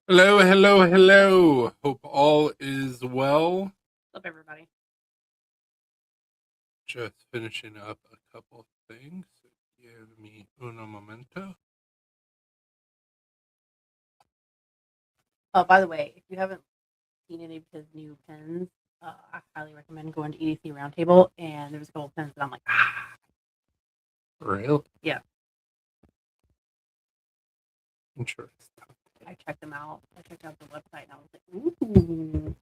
Hello, hello, hello. Hope all is well. What's up, everybody? Just finishing up a couple of things. Give me uno momento. Oh, by the way, if you haven't seen any of his new pens, I highly recommend going to EDC Roundtable. And there was a couple pens that I'm like, Real yeah, interesting. I checked them out. I checked out the website, and I was like, ooh,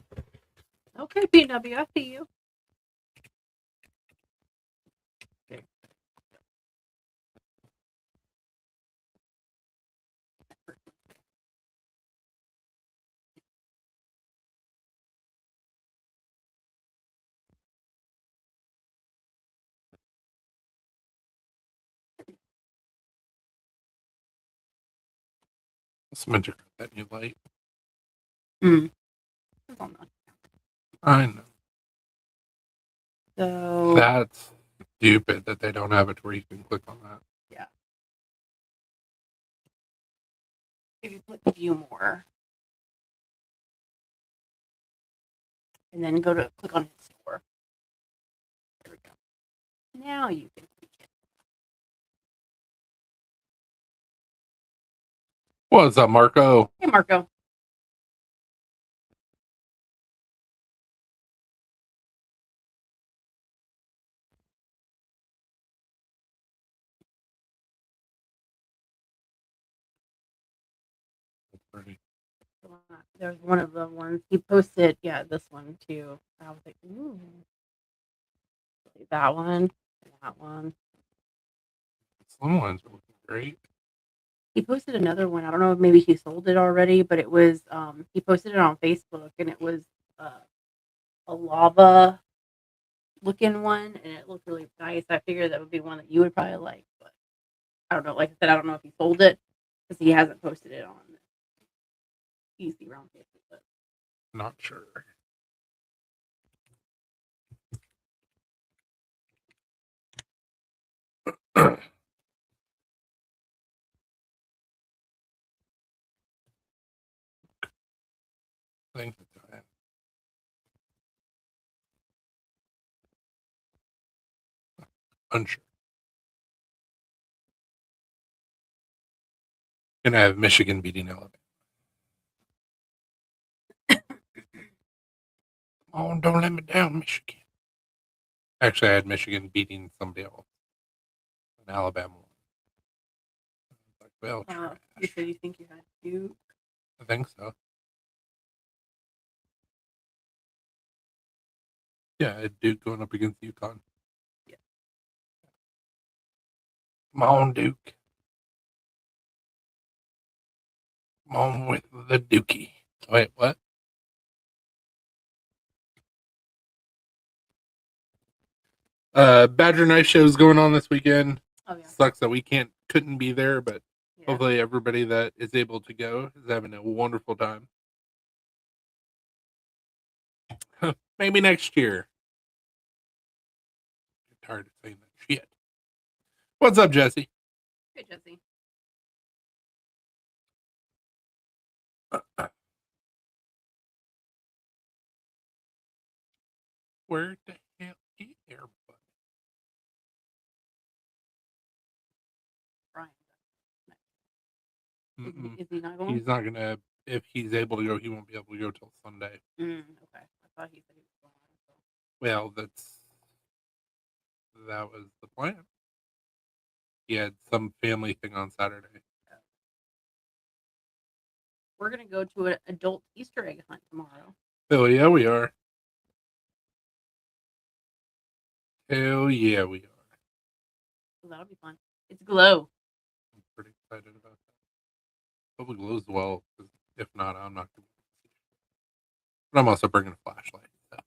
okay, PW, I see you. Okay. It's meant to grab that new light. It's on the- I know. So That's stupid that they don't have it where you can click on that. yeah, if you click View More, and then go to click on his store. There we go. Now you can see it. What's up, Marco? Hey, Marco. That's pretty. There's one of the ones he posted. Yeah, this one too. I was like, ooh, that one, that one. Some ones are looking great. He posted another one. I don't know if maybe he sold it already, but it was he posted it on Facebook, and it was uh, a lava looking one, and it looked really nice. I figured that would be one that you would probably like, but I don't know. Like I said, I don't know if he sold it because he hasn't posted it on Easy Round Facebook. But Not sure. Thank you. Unsure. Gonna have Michigan beating Alabama. Oh, don't let me down, Michigan. Actually, I had Michigan beating somebody else, an Alabama one. Like, well, you trash. said you think you had Duke. I think so. Yeah, I had Duke going up against UConn. Yeah. Come on, Duke. Come on with the Dookie. Wait, what? Badger Knife Show is going on this weekend. Oh yeah. Sucks that we couldn't be there, but Yeah. hopefully everybody that is able to go is having a wonderful time. Maybe next year. I'm tired of saying that shit. What's up, Jesse? Hey, Jesse. Where the hell is everybody? Brian. Mm-mm. Is he not going? He's not gonna. If he's able to go, he won't be able to go till Sunday. Okay. I thought he said he was going. So. Well, that was the plan. He had some family thing on Saturday. We're gonna go to an adult Easter egg hunt tomorrow. Hell yeah, we are. Hell yeah, we are. So that'll be fun. It's Glow. I'm pretty excited about that. Hope it glows well. 'Cause if not, I'm not going to. But I'm also bringing a flashlight. So.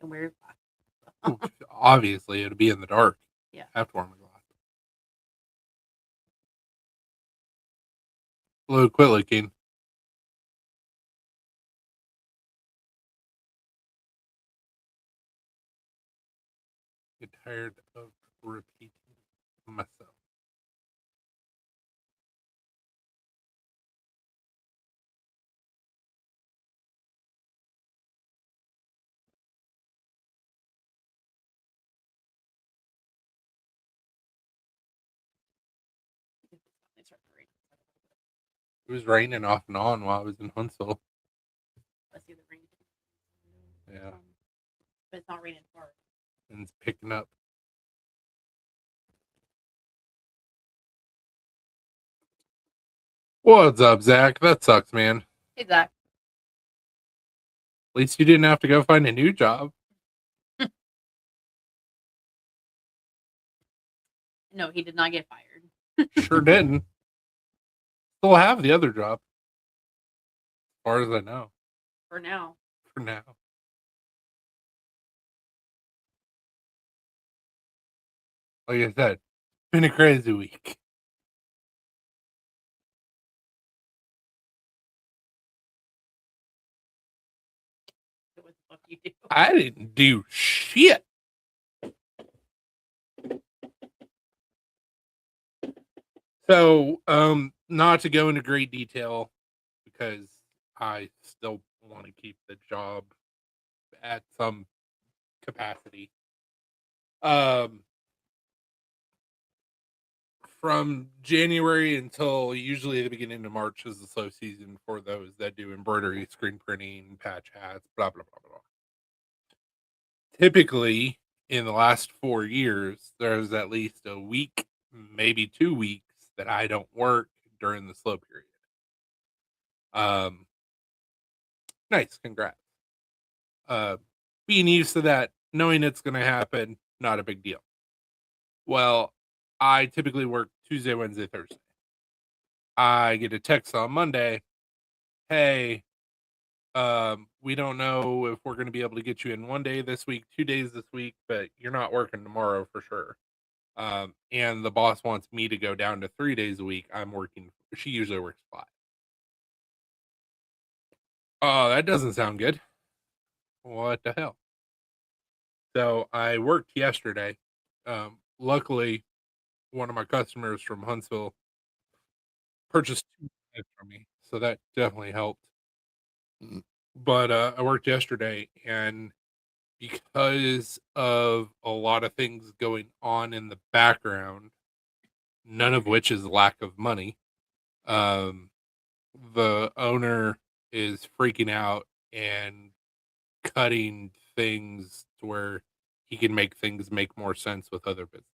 And we're Obviously, it'll be in the dark. yeah. I have to wear my glasses. Blue, quit licking. Get tired of repeating myself. starting to rain. It was raining off and on while I was in Huntsville. I see the rain. Yeah. But it's not raining hard. And it's picking up. What's up, Zach? That sucks, man. Hey, Zach. At least you didn't have to go find a new job. No, he did not get fired. Sure didn't. Still have the other job. As far as I know. For now. For now. Like I said, been a crazy week. What the fuck you do? I didn't do shit. So, not to go into great detail because I still want to keep the job at some capacity. From January until usually the beginning of March is the slow season for those that do embroidery, screen printing, patch hats, blah, blah, blah, blah. Typically, in the last 4 years, there's at least a week, maybe 2 weeks that I don't work during the slow period. Nice, congrats. Being used to that, knowing it's going to happen, not a big deal. Well, I typically work Tuesday, Wednesday, Thursday. I get a text on Monday, hey, we don't know if we're going to be able to get you in 1 day this week, 2 days this week, but you're not working tomorrow for sure. And the boss wants me to go down to 3 days a week. I'm working. She usually works 5. Oh, that doesn't sound good. What the hell? So I worked yesterday. Luckily, one of my customers from Huntsville purchased 2 knives from me, so that definitely helped. But I worked yesterday, and because of a lot of things going on in the background, none of which is lack of money, the owner is freaking out and cutting things to where he can make things make more sense with other businesses.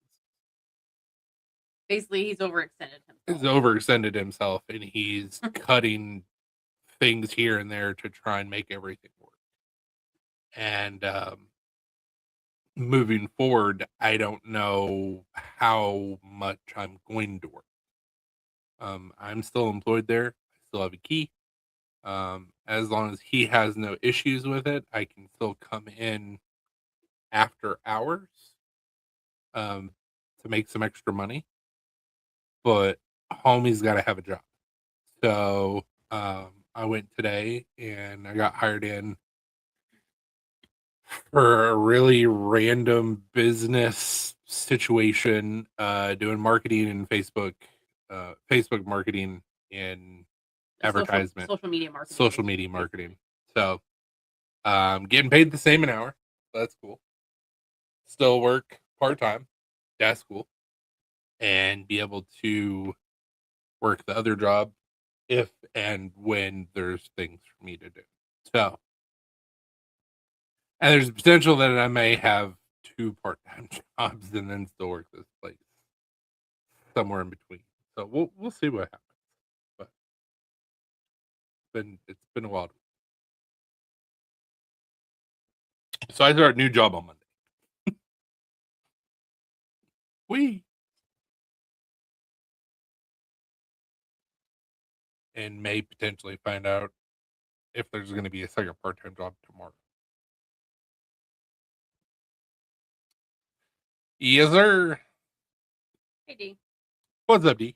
Basically, he's overextended He's himself. overextended himself, and he's cutting things here and there to try and make everything work. And moving forward, I don't know how much I'm going to work. I'm still employed there. I still have a key. As long as he has no issues with it, I can still come in after hours to make some extra money. But homie's got to have a job. So I went today and I got hired in for a really random business situation, doing marketing and Facebook marketing and advertisement, Social media marketing. social media marketing. So getting paid the same an hour. That's cool. Still work part-time. That's cool. And be able to work the other job if and when there's things for me to do. So, and there's a potential that I may have 2 part-time jobs and then still work this place somewhere in between. So we'll see what happens. But it's been a while. So I start a new job on Monday. And may potentially find out if there's going to be a second part-time job tomorrow. Yes, sir. Hey, D. What's up, D?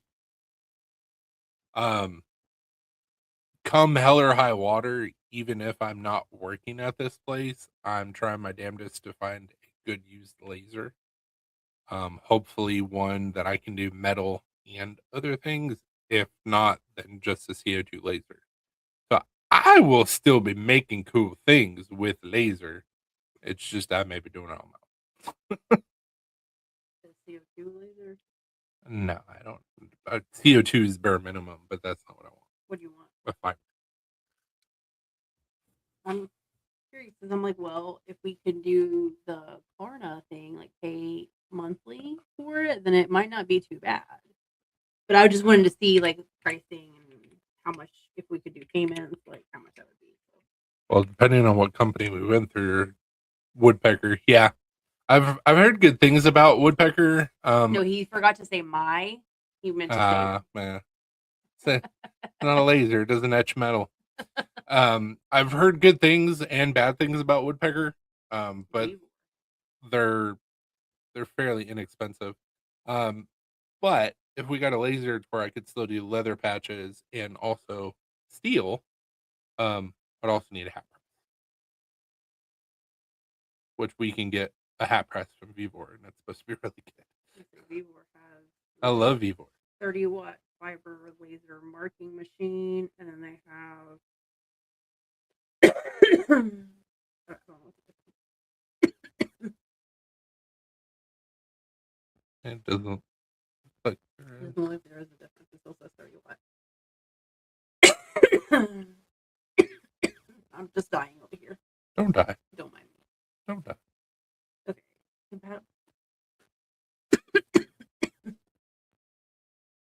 Come hell or high water, even if I'm not working at this place, I'm trying my damnedest to find a good used laser. Hopefully one that I can do metal and other things. If not, then just a CO2 laser. So I will still be making cool things with laser. It's just I may be doing it on my own. The CO2 laser. No, I don't. CO2 is bare minimum, but that's not what I want. What do you want? A fiber. I'm curious because I'm like, well, if we could do the Klarna thing, like pay monthly for it, then it might not be too bad. But I just wanted to see like pricing and how much, if we could do payments, like how much that would be. So. Well, depending on what company we went through, Woodpecker. Yeah, I've heard good things about Woodpecker. No, he forgot to say my. He meant to say. Man, it's not a laser. It doesn't etch metal. I've heard good things and bad things about Woodpecker. But they're fairly inexpensive. But if we got a laser where I could still do leather patches and also steel, I'd also need a hat press, which we can get a hat press from Vevor, and it's supposed to be really good. Vevor has. I love Vevor. 30-watt fiber laser marking machine, and then they have. It doesn't like doesn't look like there is a difference. It still says 30 watt. I'm just dying over here. Don't die. Don't mind me. Don't die. Okay.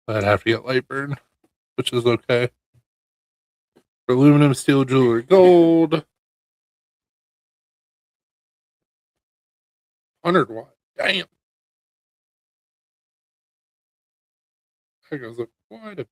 I'd have to get light burn, which is okay. For aluminum, steel, jewelry, gold. 100 watt. Damn. That goes up quite a bit.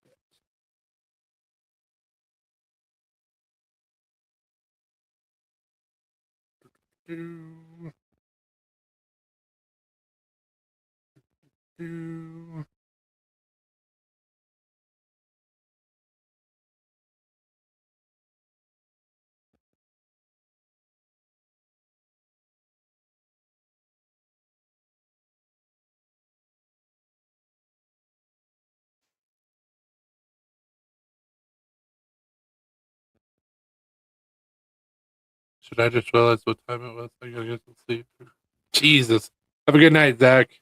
Should I just realize what time it was? I gotta get some sleep. Jesus. Have a good night, Zach.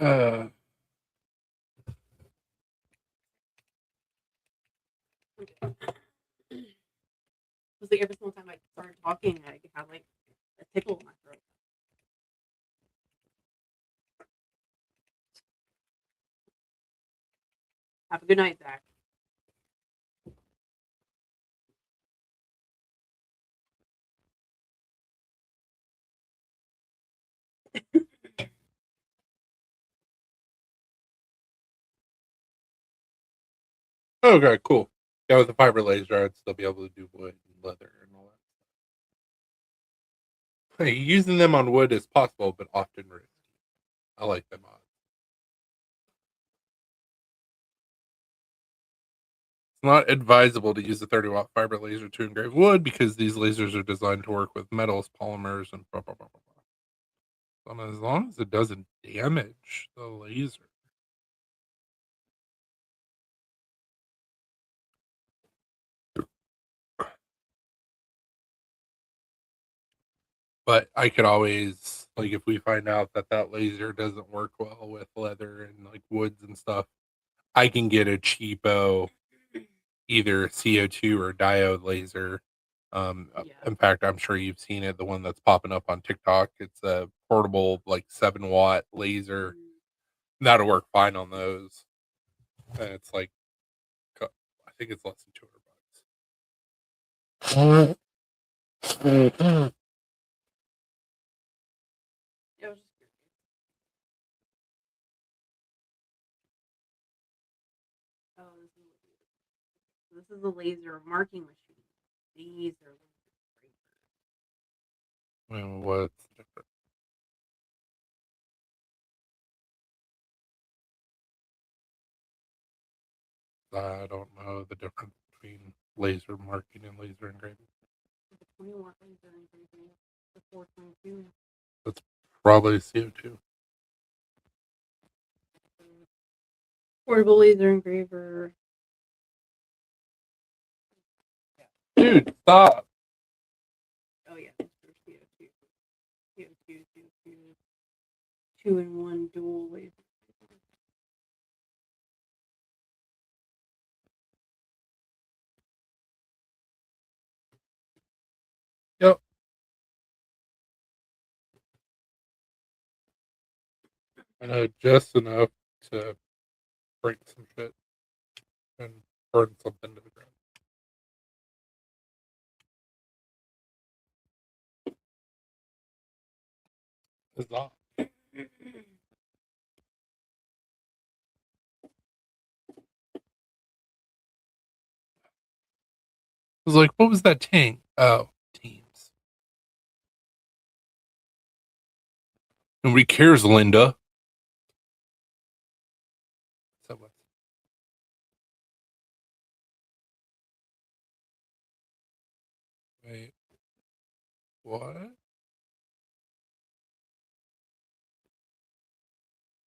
Okay. It's like every single time I started talking, I have like a tickle in my throat. Have a good night, Zach. Okay, cool. Yeah, with the fiber laser, I'd still be able to do wood and leather and all that. Hey, using them on wood is possible, but often risky. I like them odds. It's not advisable to use a 30-watt fiber laser to engrave wood because these lasers are designed to work with metals, polymers, and blah, blah, blah, blah, blah. As long as it doesn't damage the laser. But I could always, like, if we find out that that laser doesn't work well with leather and like woods and stuff, I can get a cheapo either CO2 or diode laser Yeah. In fact, I'm sure you've seen it. The one that's popping up on TikTok. It's a portable, like 7-watt laser Mm. that'll work fine on those. And it's like, I think it's less than $200. I was just curious. Oh, this is a laser marking machine. These are Well, what's different? I don't know the difference between laser marking and laser engraving. the 20-watt laser engraving. The 422. That's probably CO2. Portable laser engraver. Dude, stop. Oh yeah, Mr. CO2. CO2. 2-in-1 dual laser. Yep. I know just enough to break some shit and burn something to the ground. Huzzah. I was like, what was that tank? Oh, Teams. Nobody cares, Linda. So what? Wait, what?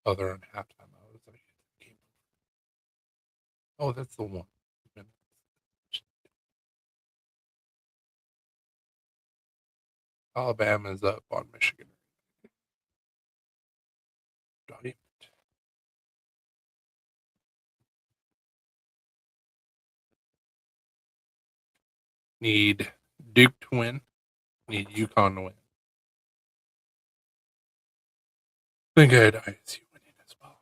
Oh, they're on halftime. I was like, game. Oh, that's the one. Alabama's up on Michigan. Got it. Need Duke to win. Need UConn to win. I think I had ISU winning as well.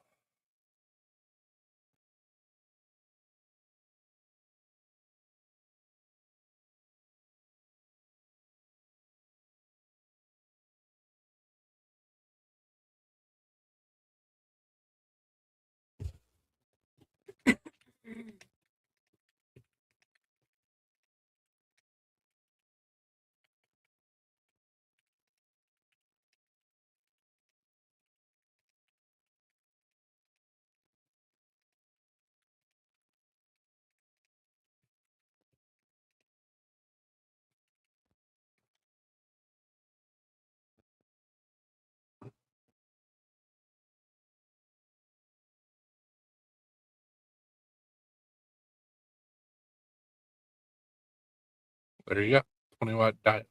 There you go. 20-watt diet.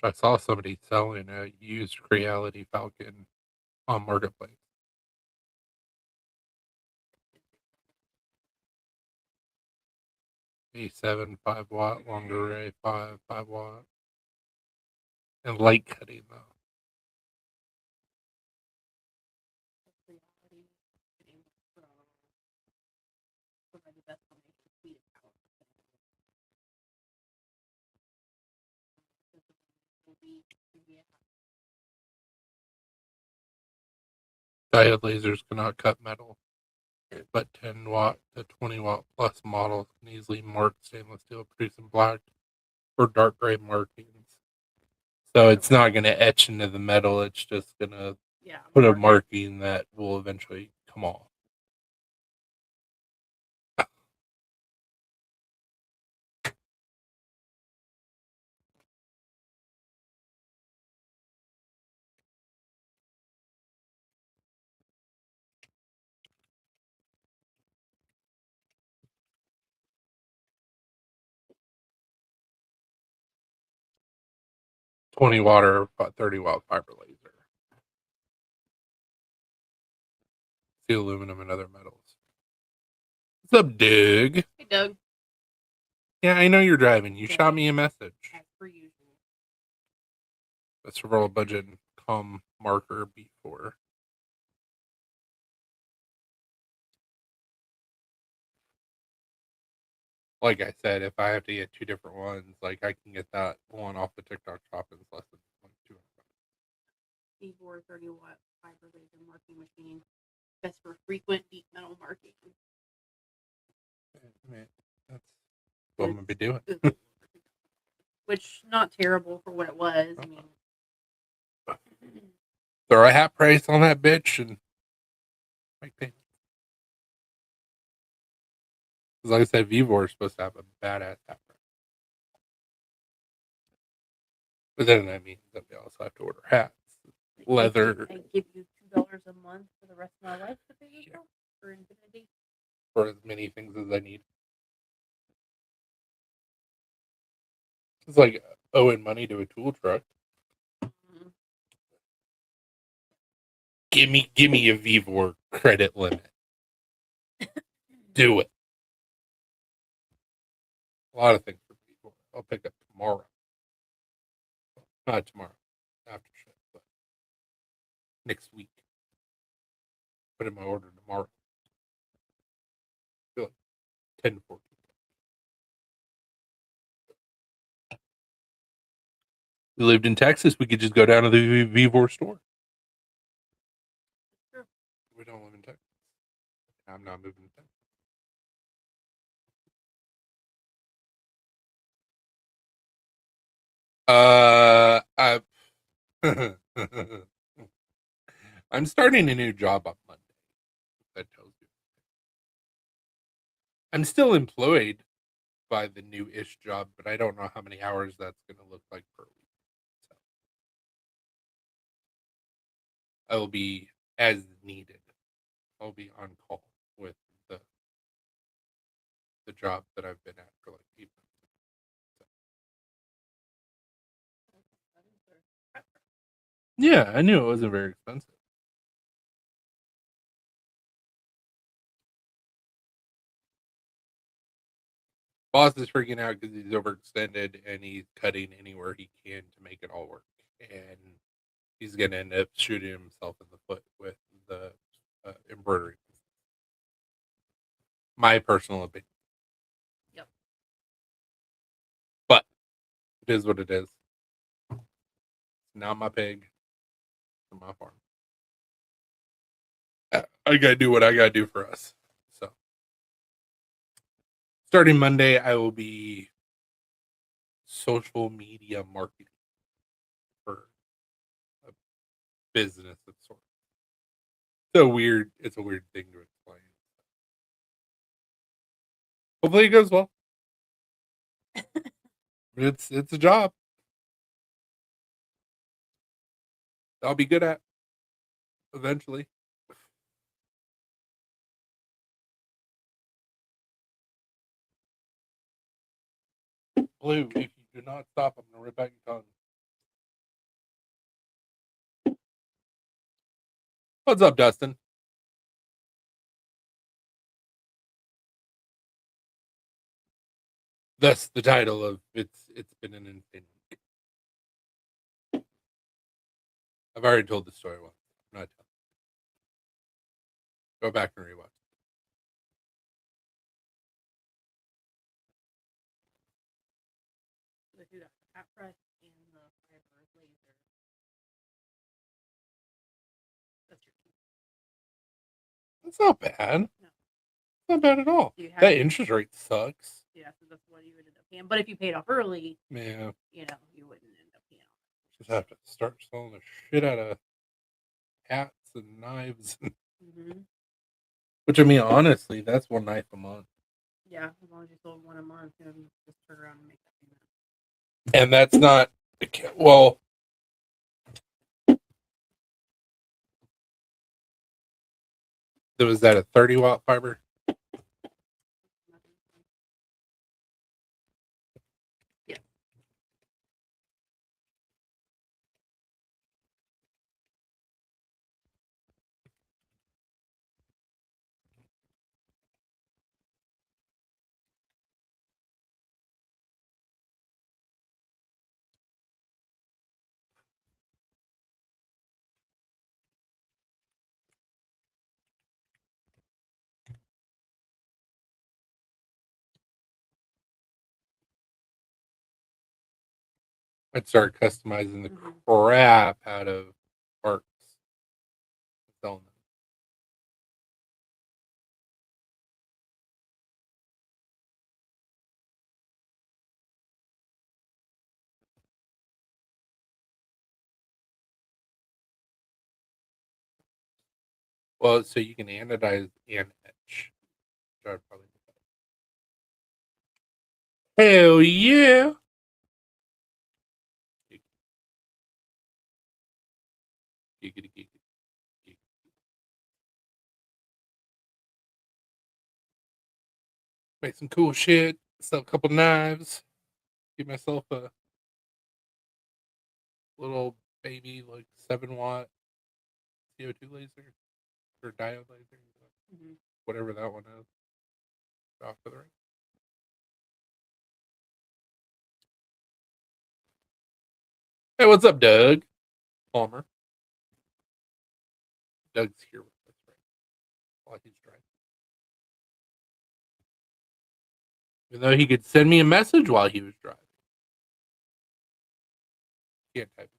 I saw somebody selling a used Creality Falcon on Marketplace. A7 5-watt, longer array 5 watt, and light cutting though. Diode lasers cannot cut metal, but 10-watt to 20-watt plus models can easily mark stainless steel, producing black or dark gray markings. So it's not going to etch into the metal. It's just going to put a marking that will eventually come off. $20 or 30-watt fiber laser. Steel, aluminum, and other metals. What's up, Doug? Hey, Doug. Yeah, I know you're driving. You Yeah. shot me a message. As per usual. Let's roll a budget and calm marker before. Like I said, if I have to get two different ones, like I can get that one off the TikTok shop in less than like $200. VEVOR 30-watt fiber laser marking machine. Best for frequent deep metal marking. Man, that's what I'm gonna be doing. Which not terrible for what it was. I mean, throw a hat price on that bitch and make payments. Because like I said, VEVOR is supposed to have a badass hat price. But then that means that we also have to order hats, leather. I give you $2 a month for the rest of my life to pay yourself for infinity. For as many things as I need. It's like owing money to a tool truck. Mm-hmm. Give me a VEVOR credit limit. Do it. A lot of things for VEVOR. I'll pick up tomorrow. Not tomorrow. After shit, but next week. Put in my order tomorrow. I feel like 10 to 14. We lived in Texas, we could just go down to the VEVOR store. Sure. We don't live in Texas. I'm not moving to Texas. I'm starting a new job on Monday. That tells you. I'm still employed by the new-ish job, but I don't know how many hours that's going to look like per week. So I will be as needed. I'll be on call with the job that I've been at for like 8 months. So. Yeah, I knew it wasn't very expensive. Boss is freaking out because he's overextended and he's cutting anywhere he can to make it all work. And he's going to end up shooting himself in the foot with the embroidery. My personal opinion. Yep. But it is what it is. It's not my pig. It's my farm. I got to do what I got to do for us. So starting Monday, I will be social media marketing for a business of sorts. It's a weird thing to explain. Hopefully it goes well. It's a job I'll be good at eventually. Blue, if you do not stop, I'm gonna rip out your tongue. What's up, Dustin? That's the title of it's been an insane week. I've already told the story once. I'm not telling. Go back and rewatch. So do that hat press and the fiber laser. That's your key. That's not bad. No. Not bad at all. You have That to- interest rate sucks. Yeah, so that's what you would end up paying. But if you paid off early, Yeah, you know, you wouldn't end up paying off. just have to start selling the shit out of hats and knives. Mm-hmm. Which I mean, honestly, that's one knife a month, Yeah, as long as you sold one a month, you know, you just turn around and make that payment. and that's not well. Was that a 30-watt fiber? Yeah. I'd start customizing the Mhm. crap out of parts. Selling them. Well, so you can anodize and etch. Which I'd probably do that. Hell yeah! Giggity, giggity, giggity. Make some cool shit. Sell a couple knives. Give myself a little baby, like 7-watt CO2 laser or diode laser, Mhm. whatever that one is. Off to the right. Hey, what's up, Doug Palmer? Doug's here with us, right? While he's driving. Even though he could send me a message while he was driving. Can't type it.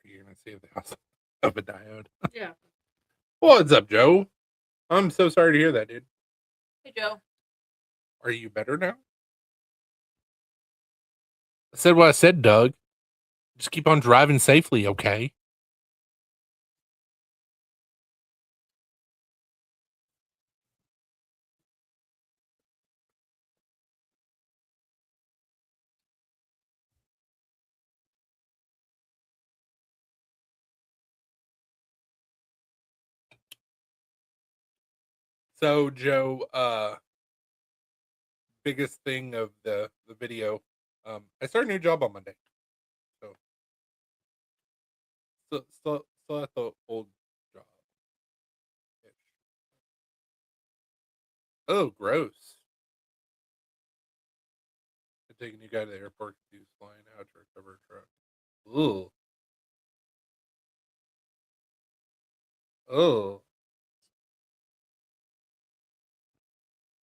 You're gonna save the house of a diode. Yeah. What's up, Joe? I'm so sorry to hear that, dude. Hey, Joe. Are you better now? I said what I said, Doug. Just keep on driving safely, okay? So, Joe, biggest thing of the video, I start a new job on Monday. So, still at the old job. Oh, gross. I'm taking you guy to the airport because he was flying out to recover a truck. Ooh. Oh.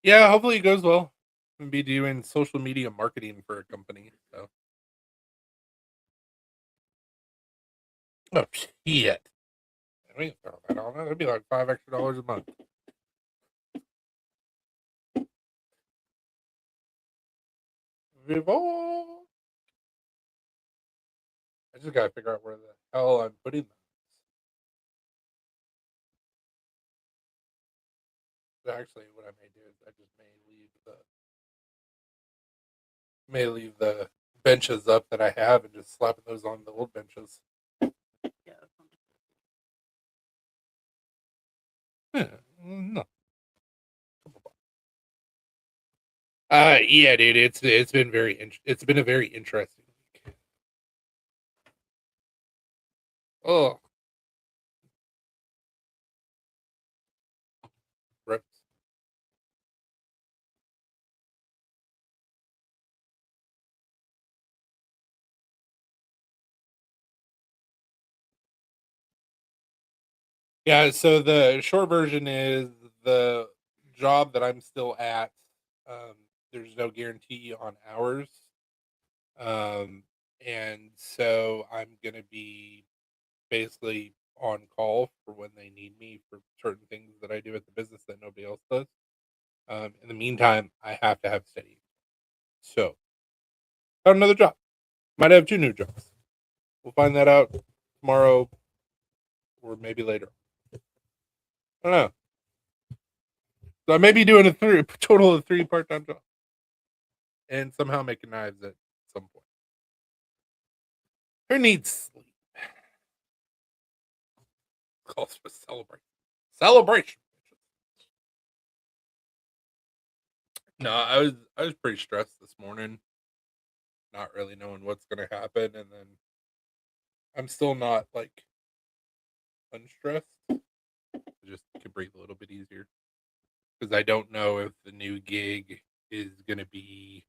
Yeah, hopefully it goes well. I'm gonna be doing social media marketing for a company. So, oh shit! I mean, throw that on. That'd be like $5 extra a month. Vivo. I just gotta figure out where the hell I'm putting them. Actually, what I may do is I just may leave the benches up that I have and just slapping those on the old benches. Yeah. Yeah, no. Yeah, dude, it's been it's been a very interesting week. Oh, gross. Yeah, so the short version is the job that I'm still at. Um, there's no guarantee on hours. And so I'm gonna be basically on call for when they need me for certain things that I do at the business that nobody else does. In the meantime, I have to have steady. So, got another job. Might have two new jobs. We'll find that out tomorrow or maybe later. I don't know. So I may be doing a total of 3 part-time jobs and somehow making knives at some point. Who needs sleep? Calls for celebration. Celebration. No, I was pretty stressed this morning, not really knowing what's gonna happen, and then I'm still not like unstressed. I just can breathe a little bit easier because I don't know if the new gig is gonna be.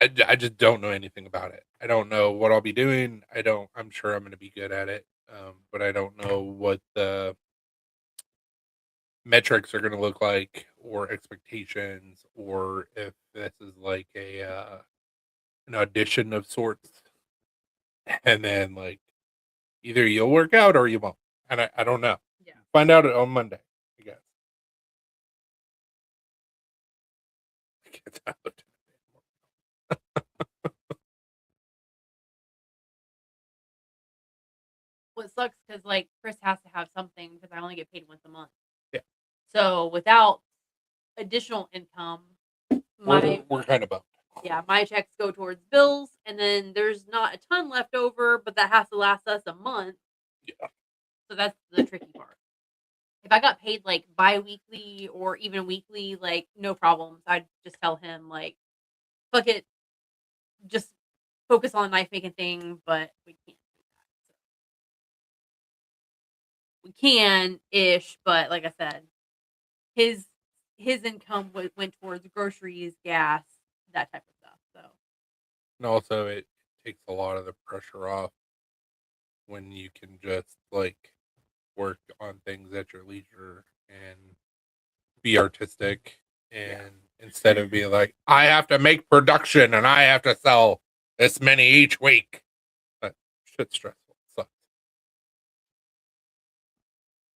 I just don't know anything about it. I don't know what I'll be doing. I don't. I'm sure I'm gonna be good at it, but I don't know what the metrics are going to look like, or expectations, or if this is like a an audition of sorts, and then like either you'll work out or you won't, and I don't know. Yeah. Find out on Monday, I guess. Get out. What sucks because like Chris has to have something because I only get paid once a month. Yeah. So without additional income, We're kind of bummed. my checks go towards bills, and then there's not a ton left over, but that has to last us a month. Yeah. So that's the tricky part. If I got paid like bi-weekly or even weekly, like no problems. I'd just tell him like, fuck it, just focus on the knife making thing, but we can't do that. So. We can ish, but like I said, his income went towards groceries, gas, that type of stuff. So And also, it takes a lot of the pressure off when you can just like work on things at your leisure and be artistic, and instead of being like, I have to make production and I have to sell this many each week. That shit's stressful. Sucks.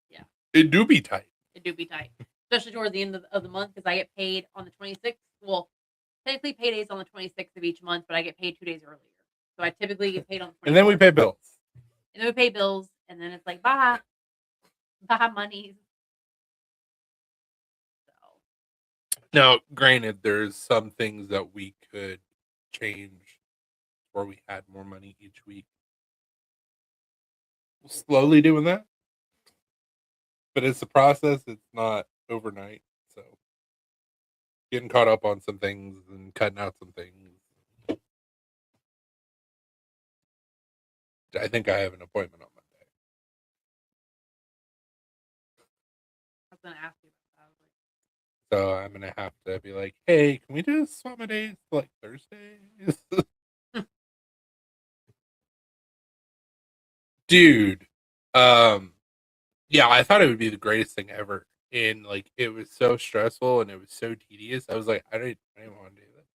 Yeah. It do be tight. It do be tight. Especially towards the end of the month because I get paid on the 26th. Well, technically payday's on the 26th of each month, but I get paid 2 days earlier. So I typically get paid on the 24th. And then we pay bills. And then we pay bills, and then it's like, bye monies. So. Now, granted, there's some things that we could change where we had more money each week. We're slowly doing that. But it's a process. It's not overnight. So getting caught up on some things and cutting out some things. I think I have an appointment on Monday. I was going to ask you about that. So I'm going to have to be like, hey, can we just swap my days to like Thursdays? Dude. Yeah, I thought it would be the greatest thing ever. And like it was so stressful and it was so tedious. I was like, I didn't want to do this.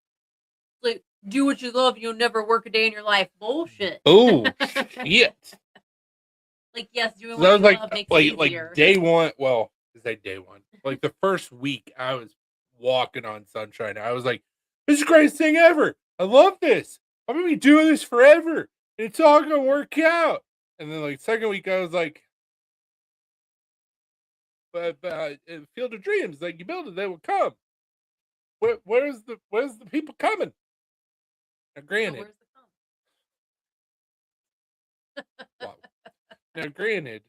Like, do what you love, you'll never work a day in your life. Bullshit. Oh shit. Like, yes, doing So what that was you like love makes it easier. like day one. Well, is that day one? Like the first week, I was walking on sunshine. I was like, "This is the greatest thing ever! I love this. I'm gonna be doing this forever. It's all gonna work out." And then like second week, I was like, "But Field of Dreams, like you build it, they will come. Where's the people coming?" Now, granted, wow. Now, granted,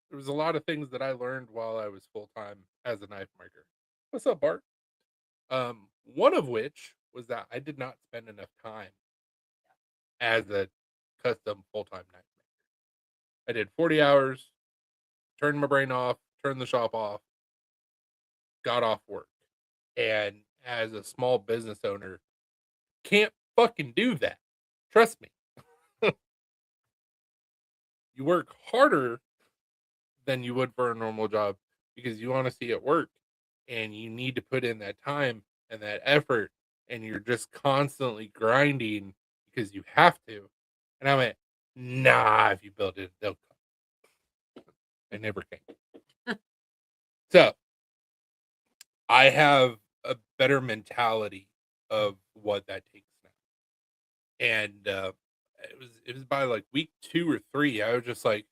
there was a lot of things that I learned while I was full time as a knife maker. What's up, Bart? One of which was that I did not spend enough time as a custom full time knife maker. I did 40 hours, turned my brain off, turned the shop off, got off work. And as a small business owner, can't fucking do that. Trust me. You work harder than you would for a normal job because you want to see it work, and you need to put in that time and that effort, and you're just constantly grinding because you have to. And I went, nah, if you build it, they'll come. They never came. So I have a better mentality of what that takes now. And it was by like week 2 or 3, I was just like,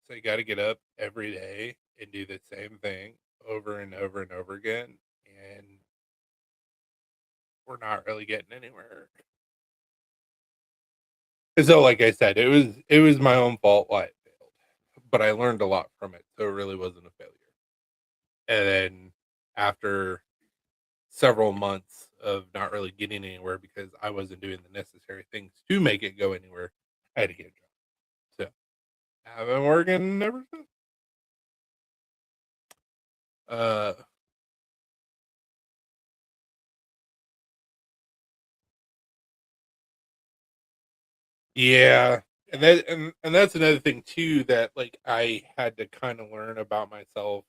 so you got to get up every day and do the same thing over and over and over again, and we're not really getting anywhere. And so, like I said, it was my own fault why it failed, but I learned a lot from it, so it really wasn't a failure. And then after several months of not really getting anywhere because I wasn't doing the necessary things to make it go anywhere, I had to get a job. So I've been working ever since. Yeah, And and that's another thing too that like I had to kind of learn about myself.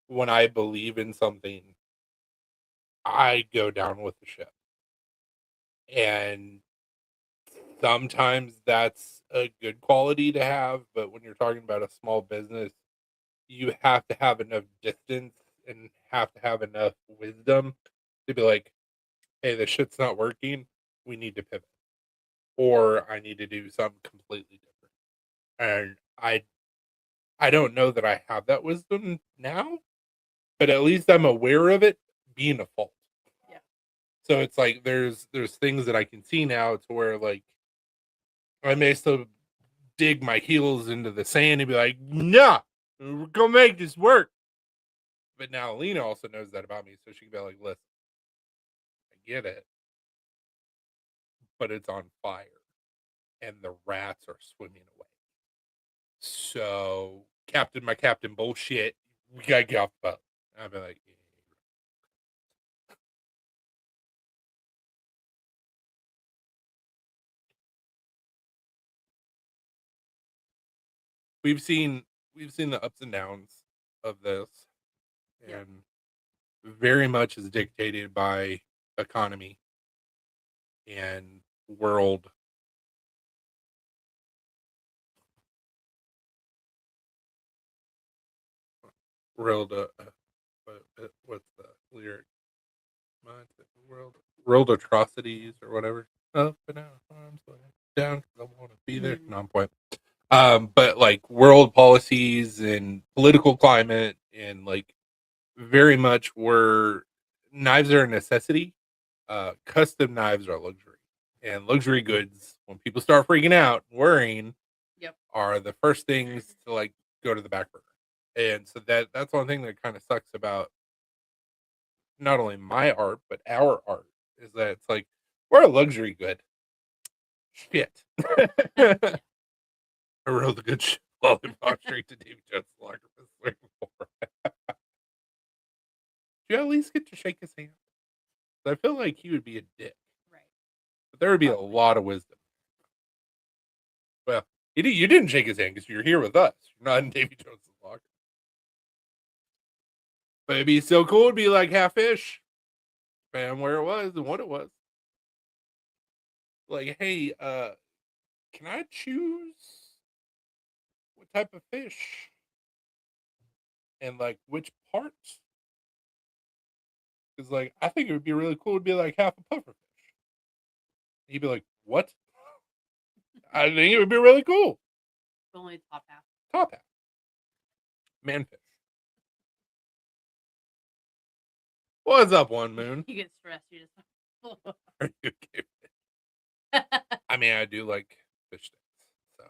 When I believe in something, I go down with the ship, and sometimes that's a good quality to have. But when you're talking about a small business, you have to have enough distance and have to have enough wisdom to be like, "Hey, this shit's not working. We need to pivot, or I need to do something completely different." And I don't know that I have that wisdom now, but at least I'm aware of it being a fault. Yeah. So it's like there's things that I can see now to where like I may still dig my heels into the sand and be like, "Nah, we're gonna make this work." But now Lena also knows that about me, so she can be like, "Listen, I get it, but it's on fire, and the rats are swimming away. So, Captain, my captain, bullshit. We gotta get off the boat." I'd be like, "Yeah." We've seen the ups and downs of this, Yeah. and very much is dictated by economy and world. What's the lyric? Mindset, world atrocities or whatever. Up and out, arms way down because I want to be there. Mhm. No, I'm playing. But like world policies and political climate and like very much where knives are a necessity. Custom knives are luxury, and luxury goods. When people start freaking out, worrying, Yep. are the first things to like go to the back burner. And so that's one thing that kind of sucks about not only my art but our art is that it's like we're a luxury good. Shit. Yeah. I wrote a good shit while I walked straight to Davy Jones' locker for swing for. Do you at least get to shake his hand? I feel like he would be a dick, Right. but there would be a Probably. lot of wisdom. Well, you didn't shake his hand because you're here with us. You're not in Davy Jones' locker. But it'd be so cool to be like half fish. Bam, where it was and what it was. Like, hey, can I choose what type of fish and like which parts? Because like I think it would be really cool to be like half a puffer fish. He'd be like, "What?" I think it would be really cool. Only top half. Top half, manfish. What's up, One Moon? You get stressed. You just. Are you okay? I mean, I do like fish sticks, so.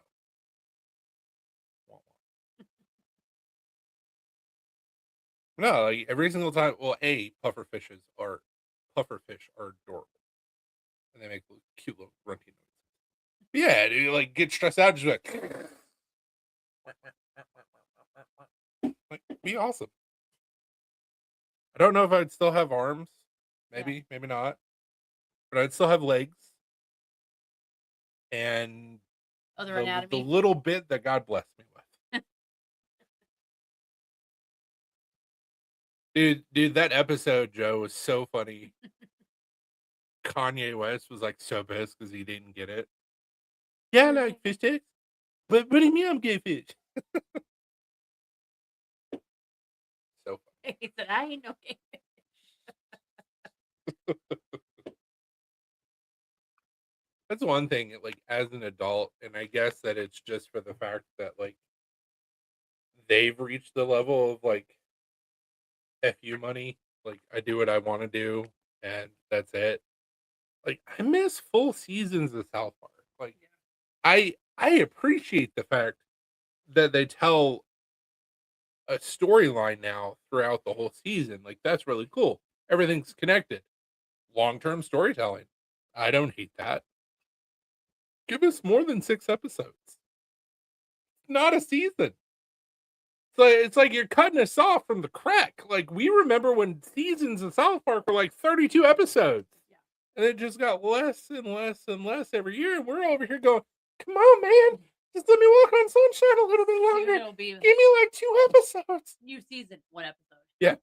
No, like every single time. Well, pufferfish are adorable, and they make cute little grunty noises. Yeah, dude, like get stressed out, just like be awesome. I don't know if I'd still have arms, maybe, maybe not, but I'd still have legs and Other the anatomy. little bit that God blessed me with. Dude, that episode, Joe, was so funny. Kanye West was like so pissed because he didn't get it. Yeah, I like fish sticks, but what do you mean I'm gay fish? So funny. He said, "I ain't no game." That's one thing, like as an adult, and I guess that it's just for the fact that like they've reached the level of like FU money. Like I do what I want to do, and that's it. Like I miss full seasons of South Park. Like I appreciate the fact that they tell a storyline now throughout the whole season. Like that's really cool. Everything's connected. Long-term storytelling. I don't hate that. Give us more than 6 episodes. Not a season. It's like you're cutting us off from the crack. Like we remember when seasons of South Park were like 32 episodes. Yeah. And it just got less and less and less every year. And we're over here going, come on, man. Just let me walk on sunshine a little bit Soon longer. it'll be Give me like 2 episodes. new season, 1 episode. Yeah.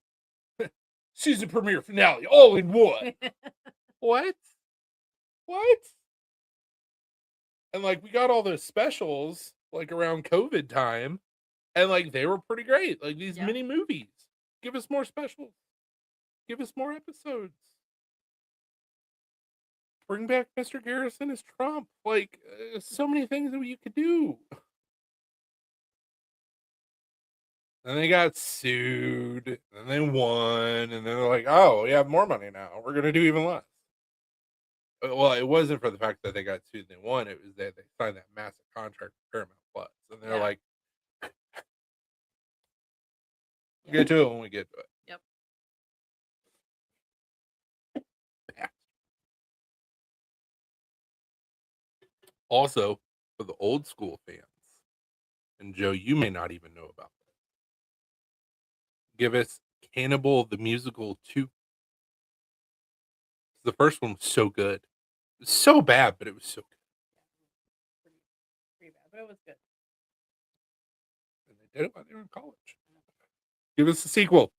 Season premiere finale, all in one. What? What? And like we got all those specials like around COVID time, and like they were pretty great. Like these Yeah. mini movies. Give us more specials. Give us more episodes. Bring back Mr. Garrison as Trump. Like so many things that you could do. And they got sued, and they won, and then they're like, "Oh, we have more money now. We're gonna do even less." Well, it wasn't for the fact that they got sued and they won. It was that they signed that massive contract with Paramount Plus, and they're Yeah. like, Yeah. "We'll get to it when we get to it." Yep. Yeah. Also, for the old school fans, and Joe, you may not even know about this. Give us Cannibal the Musical 2. The first one was so good. It was so bad, but it was so good. Pretty bad, but it was good. And they did it while they were in college. Give us a sequel.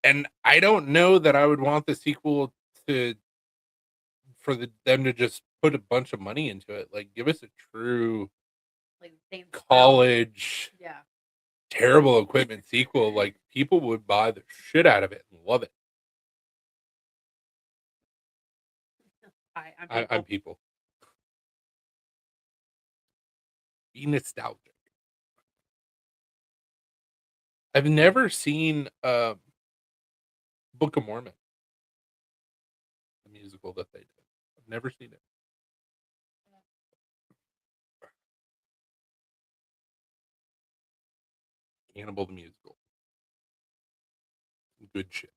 And I don't know that I would want the sequel for them to just put a bunch of money into it. Like, give us a true Like the same college, Yeah. terrible equipment sequel. Like, people would buy the shit out of it and love it. Hi, I'm people. Be nostalgic. I've never seen Book of Mormon, the musical that they did. I've never seen it. Cannibal the Musical. Good shit.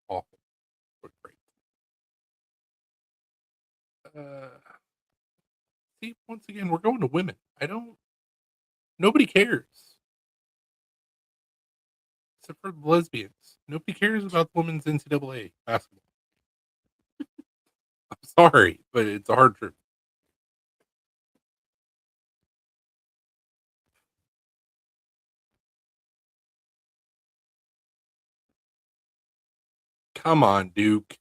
Awful, but great. See, once again, we're going to women. Nobody cares. Except for the lesbians. Nobody cares about the women's NCAA basketball. I'm sorry, but it's a hard truth. Come on, Duke.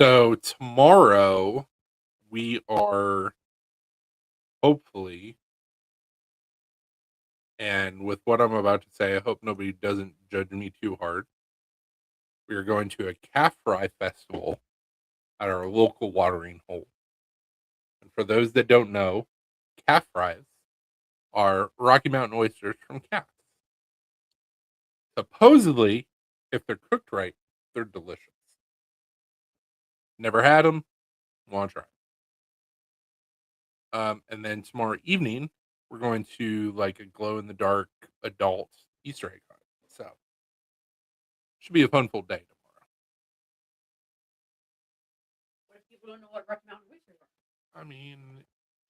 So tomorrow we are hopefully, and with what I'm about to say, I hope nobody doesn't judge me too hard. We are going to a calf fry festival at our local watering hole. And for those that don't know, calf fries are Rocky Mountain oysters from calves. Supposedly, if they're cooked right, they're delicious. Never had them, want to try. And then tomorrow evening, we're going to like a glow in the dark adult Easter egg hunt. So, should be a fun full day tomorrow. What if people don't know what Rocky Mountain oysters are? I mean,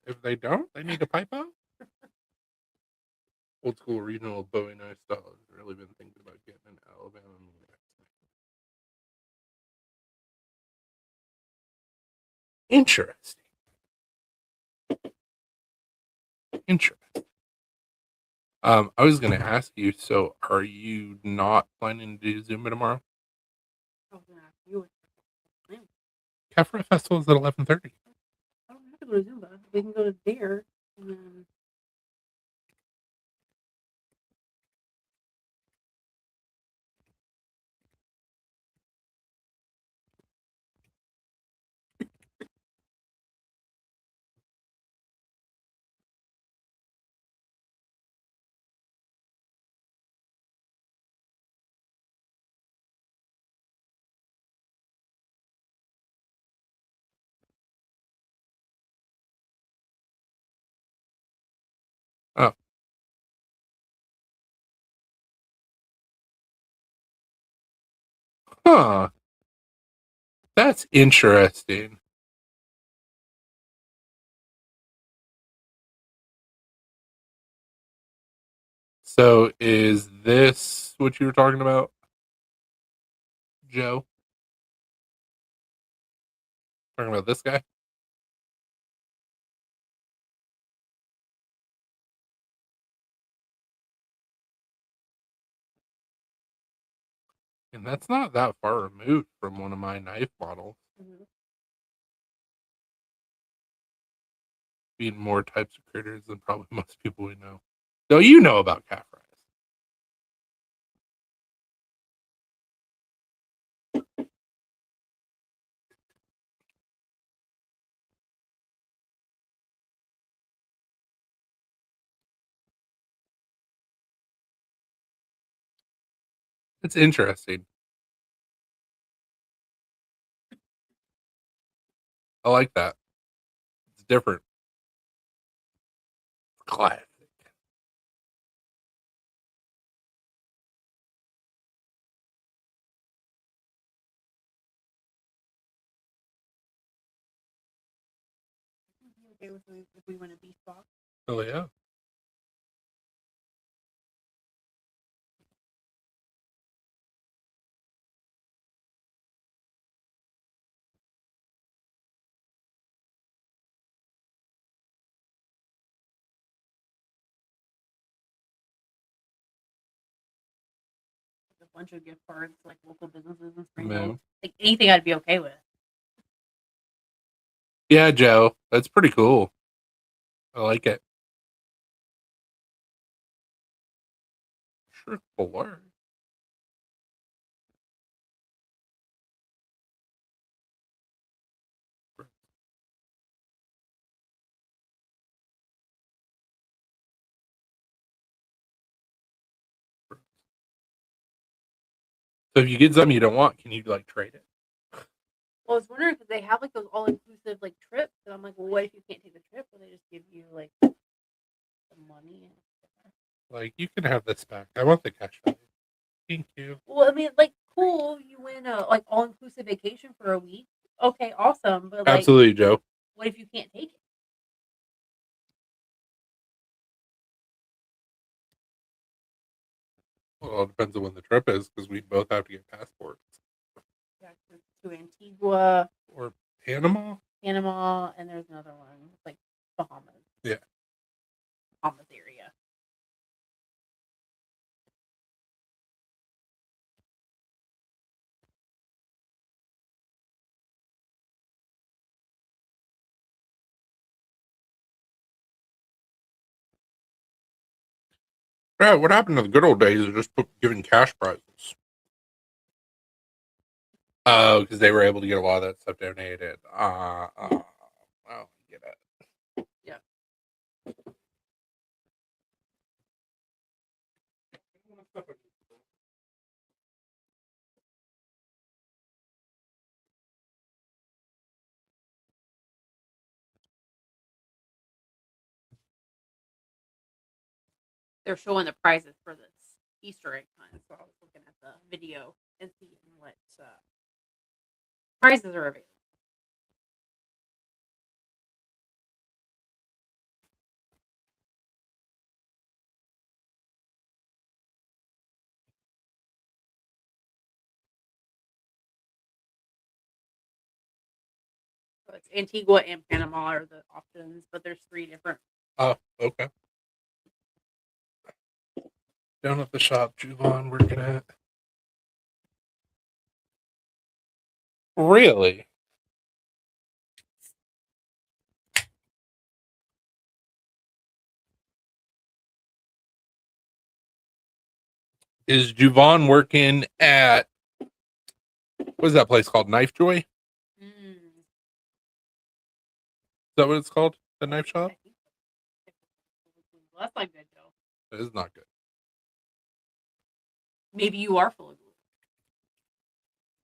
if they don't, they need to pipe out. Old school regional Bowie knife style. I've really been thinking about getting an Alabama. Interesting. Interesting. I was going to ask you. So, are you not planning to do Zumba tomorrow? I was gonna ask you. Calf Festival is at 11:30. I don't have to go to Zumba. We can go to there and then. Oh. Huh. That's interesting. So is this what you were talking about, Joe? Talking about this guy? And that's not that far removed from one of my knife models. Mhm. Being more types of critters than probably most people we know. So you know about calf fries. It's interesting. I like that. It's different. Classic. Okay with me if we win a beef box? Oh yeah. A bunch of gift cards, like local businesses in No. Springfield. Like anything I'd be okay with. Yeah, Joe. That's pretty cool. I like it. Sure. Four. So if you get something you don't want, can you like trade it? Well, I was wondering because they have like those all inclusive like trips, and I'm like, well, what if you can't take the trip? Will they just give you like the money? Like you can have this back. I want the cash value. Thank you. Well, I mean, like, cool, you win a like all inclusive vacation for a week. Okay, awesome, but like, Absolutely, Joe. what if you can't take it? Well, it depends on when the trip is because we both have to get passports. Yeah, to Antigua, Or Panama? Panama, and there's another one, it's like Bahamas. Yeah. Bahamas area. Yeah, what happened to the good old days of just giving cash prizes? Oh, because they were able to get a lot of that stuff donated. Well, get it. Yeah. They're showing the prizes for this Easter egg hunt, so I was looking at the video and seeing what prizes are available. So it's Antigua and Panama are the options, but there's 3 different. Oh, okay. Down at the shop, Juvan working at. Really? Is Juvan working at what is that place called? Knife Joy? Is that what it's called? The knife shop? Well, that's not good, Joe. It is not good. Maybe you are full of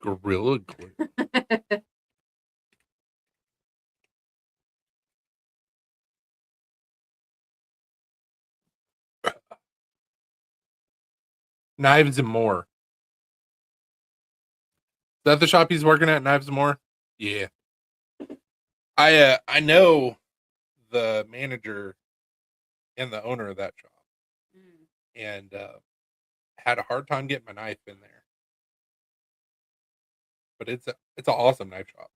Gorilla Glue. glue. Knives and More. Is that the shop he's working at? Knives and More? Yeah. I know the manager and the owner of that shop. and had a hard time getting my knife in there. But it's an awesome knife shop.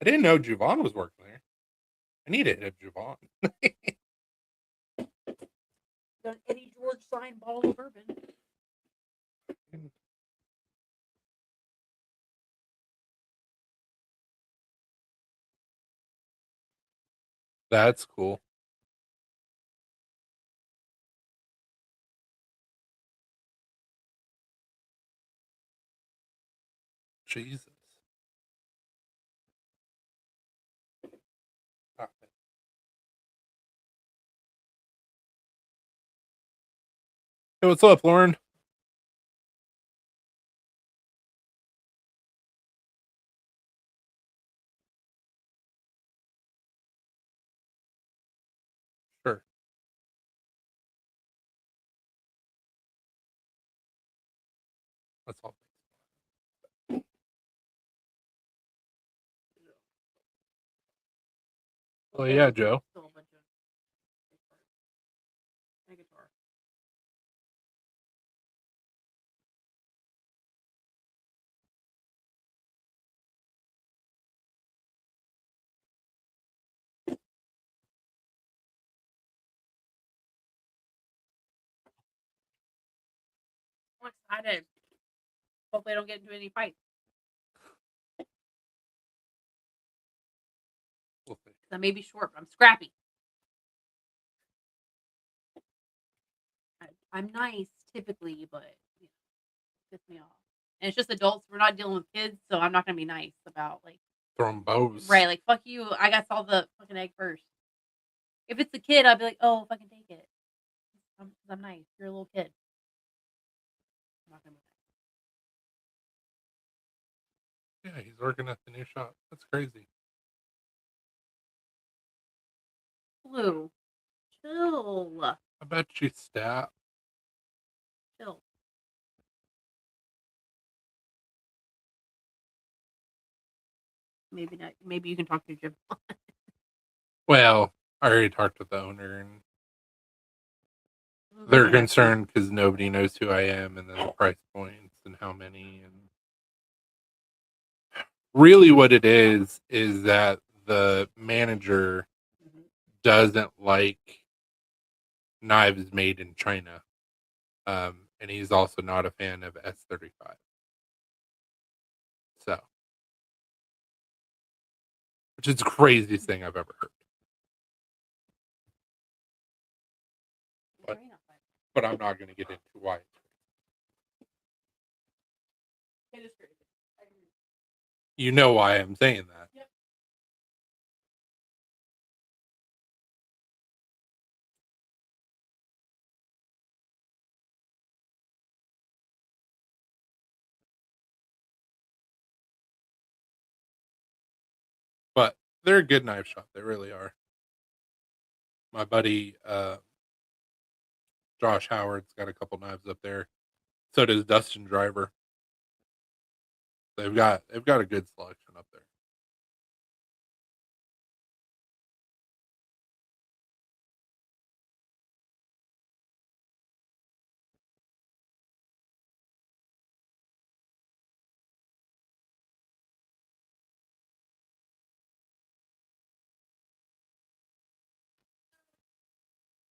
I didn't know Juvon was working there. I need to hit up Juvon. Got an Eddie George signed bottle of bourbon. That's cool. Jesus. Ah, Hey, what's up, Lauren? Sure. That's all. Oh yeah, Joe. Still a bunch of and a guitar. I'm excited. Hopefully, I don't get into any fights. We'll see. I may be short, but I'm scrappy. I'm nice typically, but you know, piss me off. And it's just adults. We're not dealing with kids, so I'm not gonna be nice about like Throwing bows. right. Like fuck you. I got to solve the fucking egg first. If it's a kid, I'll be like, oh, fucking take it. I'm nice. You're a little kid. I'm not gonna be Yeah, he's working at the new shop. That's crazy. nice. Blue, chill, I bet you stat. chill. Maybe not. Maybe you can talk to Jim. Well, I already talked with the owner, and they're concerned because nobody knows who I am, and then the price points and how many. And really, what it is that the manager Mhm. doesn't like knives made in China, and he's also not a fan of S35. So, which is the craziest thing I've ever heard. But, but I'm not going to get into why. It is crazy. I agree. You know why I'm saying that. Yep. But they're a good knife shop. They really are. My buddy Josh Howard's got a couple knives up there. So does Dustin Driver. They've got a good selection up there.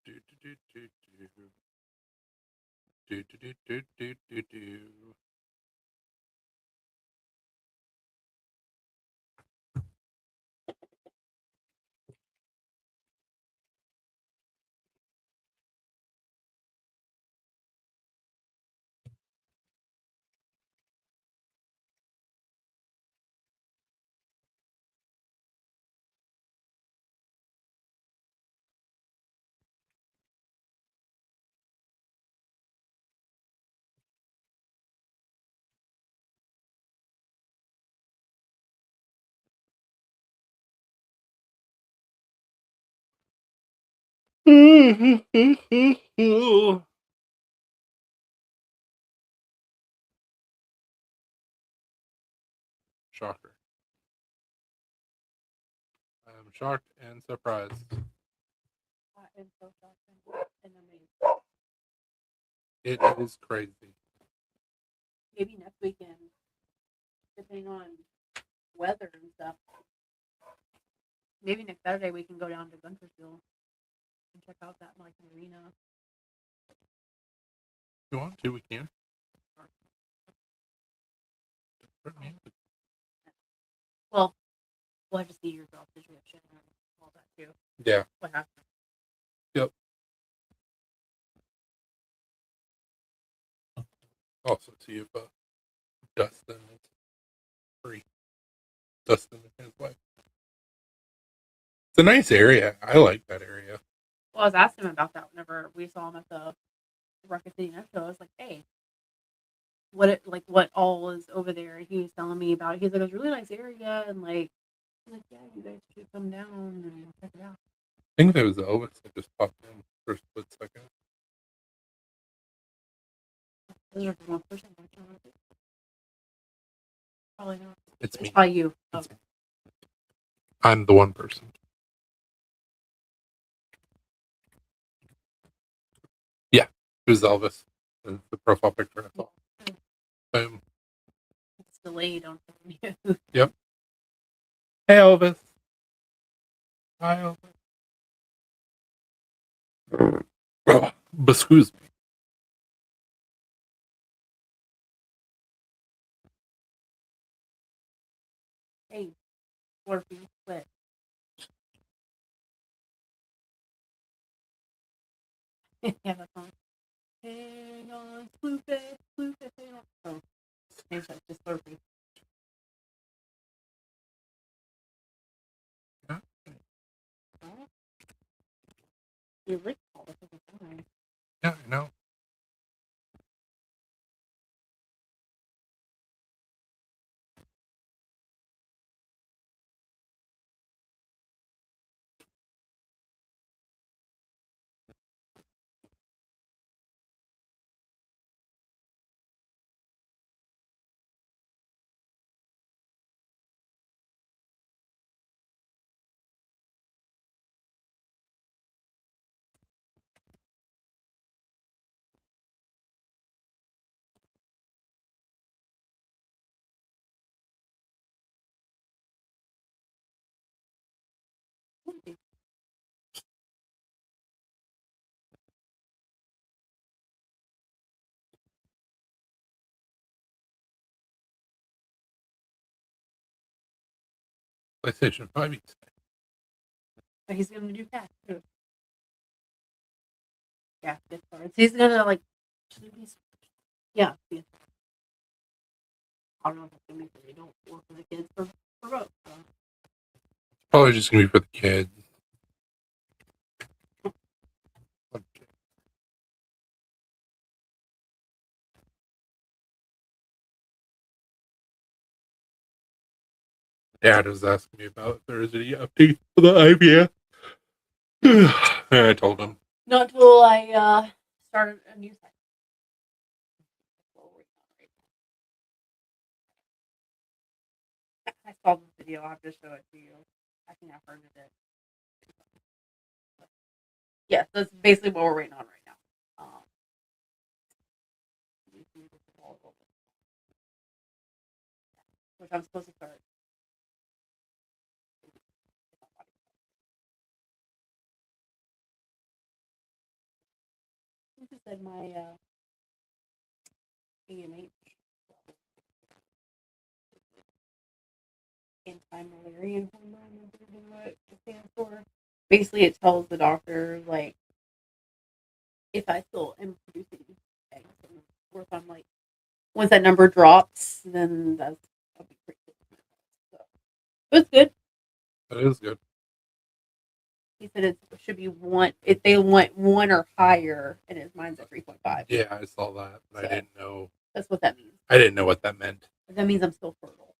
Do do do do do. Do do do do do do. Shocker. I am shocked and surprised. I am so shocked And I mean, It is crazy. maybe next weekend, depending on weather and stuff. Maybe next Saturday we can go down to Guntersville and check out that like marina. If you want to, we can. Well, we'll have to see your job situation and all that too. Yeah. What happens? Yep. Also, see if Dustin is free. Dustin and his wife. It's a nice area. I like that area. Well, I was asking him about that whenever we saw him at the Rocket City Next Show. I was like, hey, what all is over there? He was telling me about it. He's like, it's a really nice area, and like, I'm like, yeah, you guys should come down and check it out. I think that was Elvis that just popped in for a split second. Those are one person. Probably not. It's me. Probably you. It's me. I'm the one person. Yeah, it was Elvis. The profile picture. I thought. Boom. It's delayed on you. Yep. Hey, Elvis. Hi, Elvis. Oh, excuse me. Hey, what if you quit? Yeah, that's on. Hang on, Blueface, hang on. Oh, maybe that's just Slurpee. Yeah. Oh. You're rich all the time. Yeah, I know. PlayStation 5. But he's gonna do cash too. Yeah, gift cards. He's gonna like. Yeah. I don't know if it's gonna be for they don't work for the kids for both. So. Probably just gonna be for the kids. Dad was asking me about if there was any update for the IVF. And I told him. Not until I started a new site. I saw the video. I'll have to show it to you. I think I've heard of it. Yes, that's basically what we're waiting on right now. Which I'm supposed to start. I just said my AMH anti-malarian hormone. What it stands for. Basically, it tells the doctor like if I still am producing eggs, or if I'm like once that number drops, then that'll be pretty good. So it's good. That is good. He said it should be one. If they want one or higher, and mine's at 3.5. Yeah, I saw that, but So, I didn't know. That's what that means. I didn't know what that meant. That means I'm still fertile.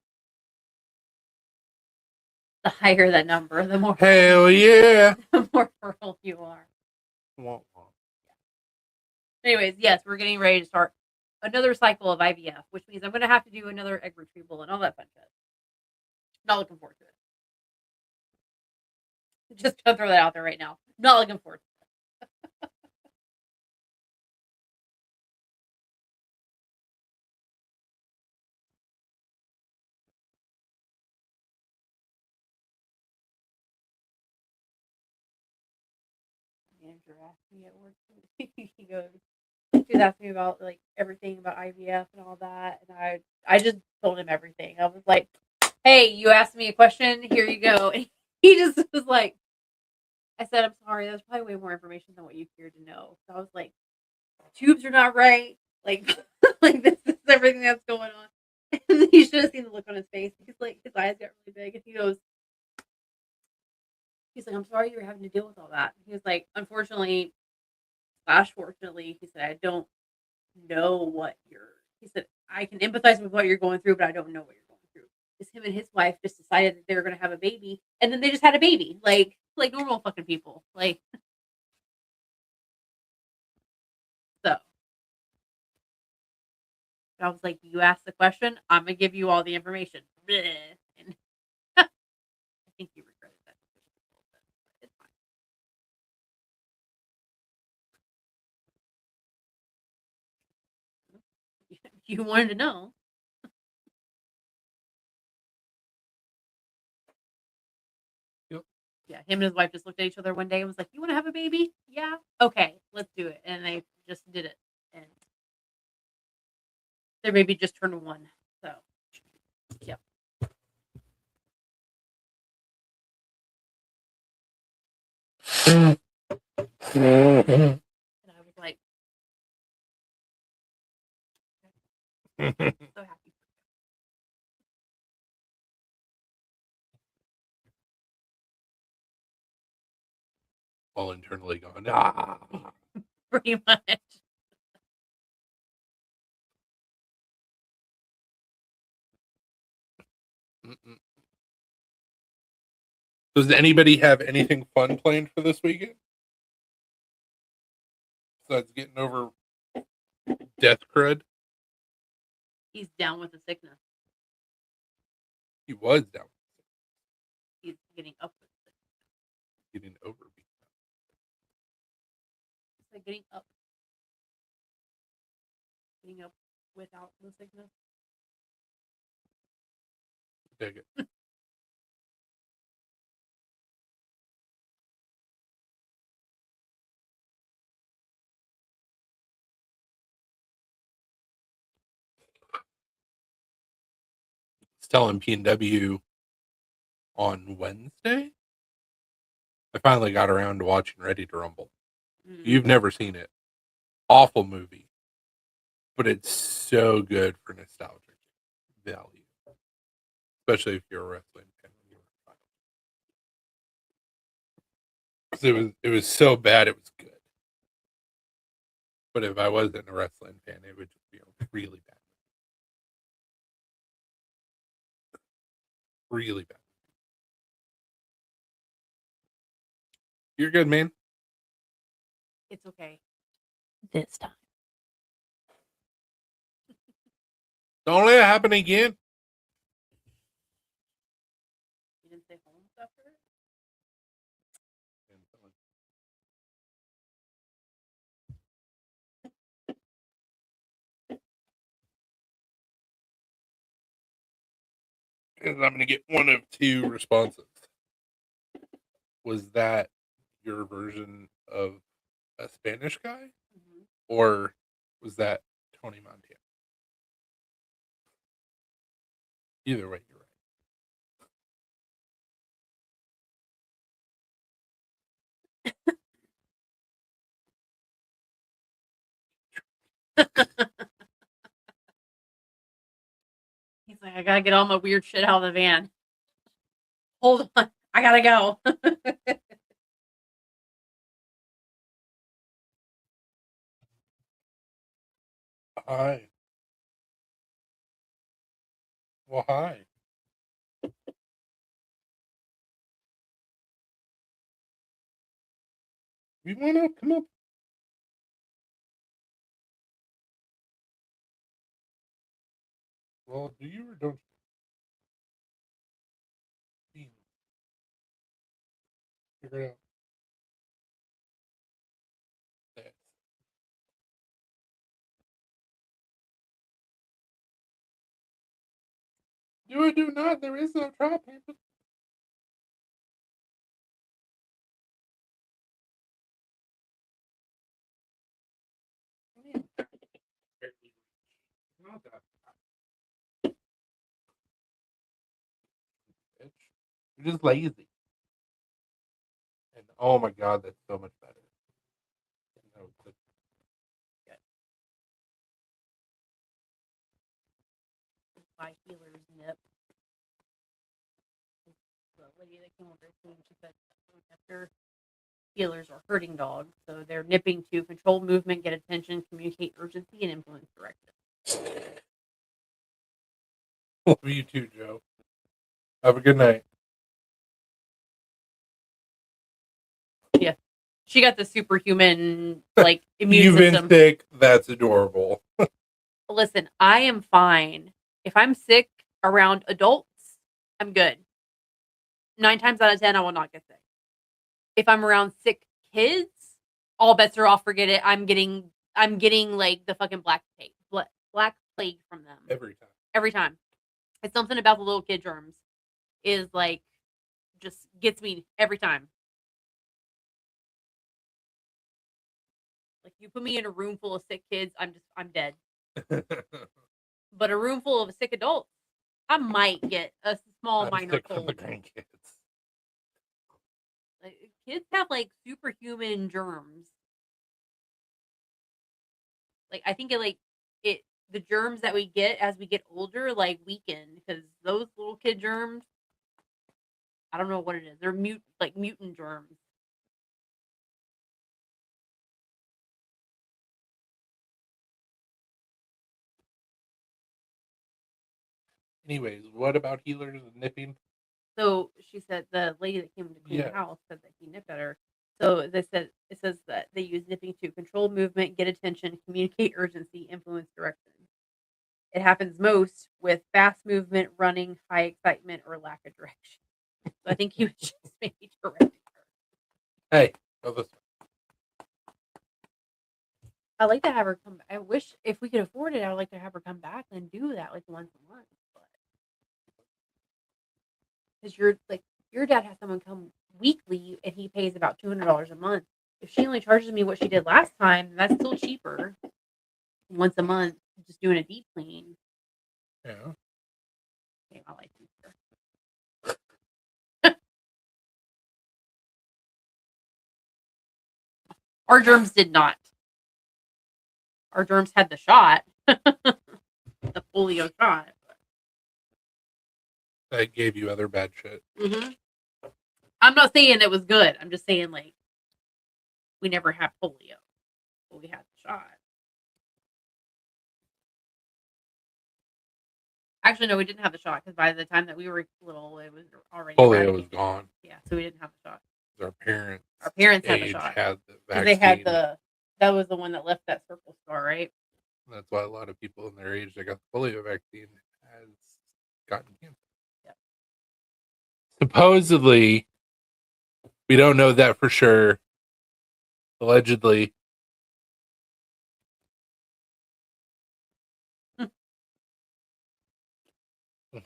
The higher that number, the more Hell yeah, the more fertile you are. Wah, wah. Anyways, yes, we're getting ready to start another cycle of IVF, which means I'm going to have to do another egg retrieval and all that fun shit. Not looking forward to it. Just gonna throw that out there right now. Not looking forward to it. manager asked me at work. He goes, she was asking me about like everything about IVF and all that, and I just told him everything. I was like, "Hey, you asked me a question. Here you go." And he just was like, "I said I'm sorry. That's probably way more information than what you cared to know." So I was like, "Tubes are not right. Like, like this is everything that's going on." And you should have seen the look on his face. He's like, his eyes got really big, and he goes, he's like, "I'm sorry you were having to deal with all that." He was like, "Unfortunately, slash fortunately," he said, "I don't know what you're." He said, "I can empathize with what you're going through, but I don't know what you're going through." Because him and his wife just decided that they were going to have a baby, and then they just had a baby, like normal fucking people. Like so, I was like, "You asked the question, I'm gonna give you all the information." Bleh. And I think he regretted that decision a little bit, but it's fine. You wanted to know. Yep. Yeah, him and his wife just looked at each other one day and was like, "You want to have a baby? Yeah, okay, let's do it." And they just did it, and their baby just turned 1. So, yep. And I was like, so happy. All internally going, ah. Pretty much. Mm-mm. Does anybody have anything fun planned for this weekend? Besides getting over death crud? He's down with the sickness. He was down. He's getting up with the sickness. Getting over being It's like getting up. Getting up without the sickness. down. Dig it. It's telling P&W on Wednesday. I finally got around to watching Ready to Rumble. Mm. You've never seen it. Awful movie. But it's so good for nostalgic value. Especially if you're a wrestling fan. Because it was so bad it was good. But if I wasn't a wrestling fan, it would just be really bad. Really bad. You're good, man. It's okay. This time. Don't let it happen again. You didn't say home stuff for it? Because I'm going to get one of two responses. Was that your version of a Spanish guy? Mm-hmm. Or was that Tony Montana? Either way, you're right. He's like, "I gotta get all my weird shit out of the van. Hold on. I gotta go." Hi. Well, hi. You want to come up? Well, do you or don't you? Figure it out. That. Do or do not. There is no trap. You're just lazy. And oh my god, that's so much better. No, but- My healer's nip. The lady that came over to me, she said after healers are hurting dogs, so they're nipping to control movement, get attention, communicate urgency, and influence direction. Love you too, Joe. Have a good night. She got the superhuman like immune You've system. been sick. That's adorable. Listen, I am fine. If I'm sick around adults, I'm good. 9 times out of 10, I will not get sick. If I'm around sick kids, all bets are off. Forget it. I'm getting like the fucking black plague from them Every time. every time. It's something about the little kid germs is like just gets me every time. Like you put me in a room full of sick kids, I'm dead. But a room full of sick adults, I might get a small I'm minor sick from the cold. grandkids. Like, kids have like superhuman germs. Like I think the germs that we get as we get older like weaken because those little kid germs, I don't know what it is. They're mutant germs. Anyways, what about healers and nipping? So she said the lady that came to clean Yeah. the house said that he nipped at her. So it says that they use nipping to control movement, get attention, communicate urgency, influence direction. It happens most with fast movement, running, high excitement, or lack of direction. So I think he was just maybe directing her. Hey, go this way. I'd like to have her come. I wish if we could afford it, I would like to have her come back and do that like once a month. Because your dad has someone come weekly and he pays about $200 a month. If she only charges me what she did last time, that's still cheaper. Once a month, just doing a deep clean. Yeah. Okay, I like her. Our germs did not. Our germs had the shot, the polio shot. That gave you other bad shit. Mm-hmm. I'm not saying it was good. I'm just saying like we never had polio, but we had the shot. Actually, no, we didn't have the shot because by the time that we were little, it was already Polio was eradicated. gone. Yeah, so we didn't have the shot. Our parents had the age shot had the because vaccine. they had that was the one that left that circle scar, right? That's why a lot of people in their age that got the polio vaccine has gotten cancer. Yep. Supposedly, we don't know that for sure. Allegedly, but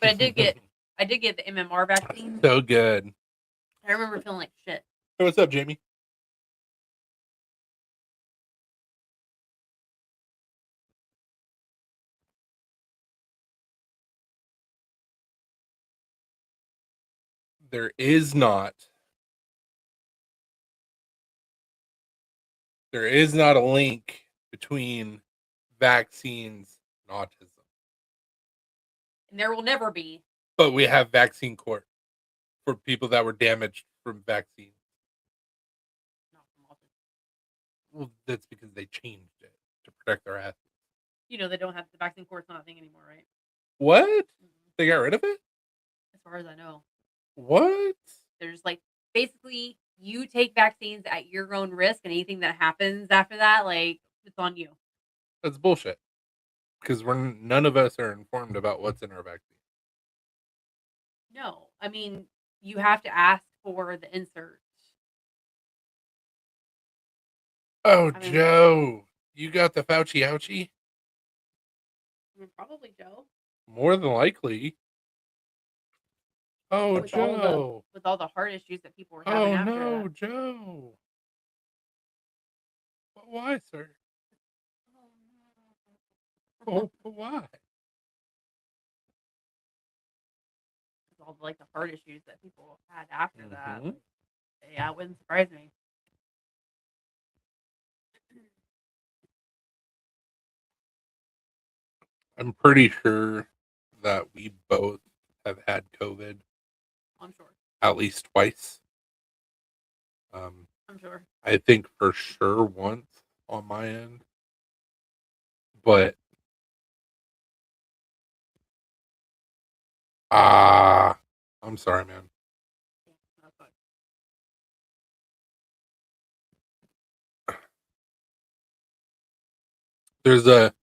I did get the MMR vaccine. So good. I remember feeling like shit. Hey, what's up, Jamie? There is not a link between vaccines and autism. And there will never be. But we have vaccine court for people that were damaged from vaccines. Not from autism. Well, that's because they changed it to protect their athletes. You know, they don't have the vaccine court's not a thing anymore, right? What? Mm-hmm. They got rid of it? As far as I know. What? There's like basically you take vaccines at your own risk, and anything that happens after that, like it's on you. That's bullshit. Because none of us are informed about what's in our vaccine. No, I mean you have to ask for the insert. Oh, Joe, you got the Fauci ouchie? Probably Joe. More than likely. Oh, with Joe. With all the heart issues that people were having after no, that. Joe. But why, sir? Oh, but why? all the heart issues that people had after that. Mhm. Yeah, it wouldn't surprise me. I'm pretty sure that we both have had COVID I'm sure. at least twice. I'm sure. I think for sure once on my end, but I'm sorry, man. That's fine. There's a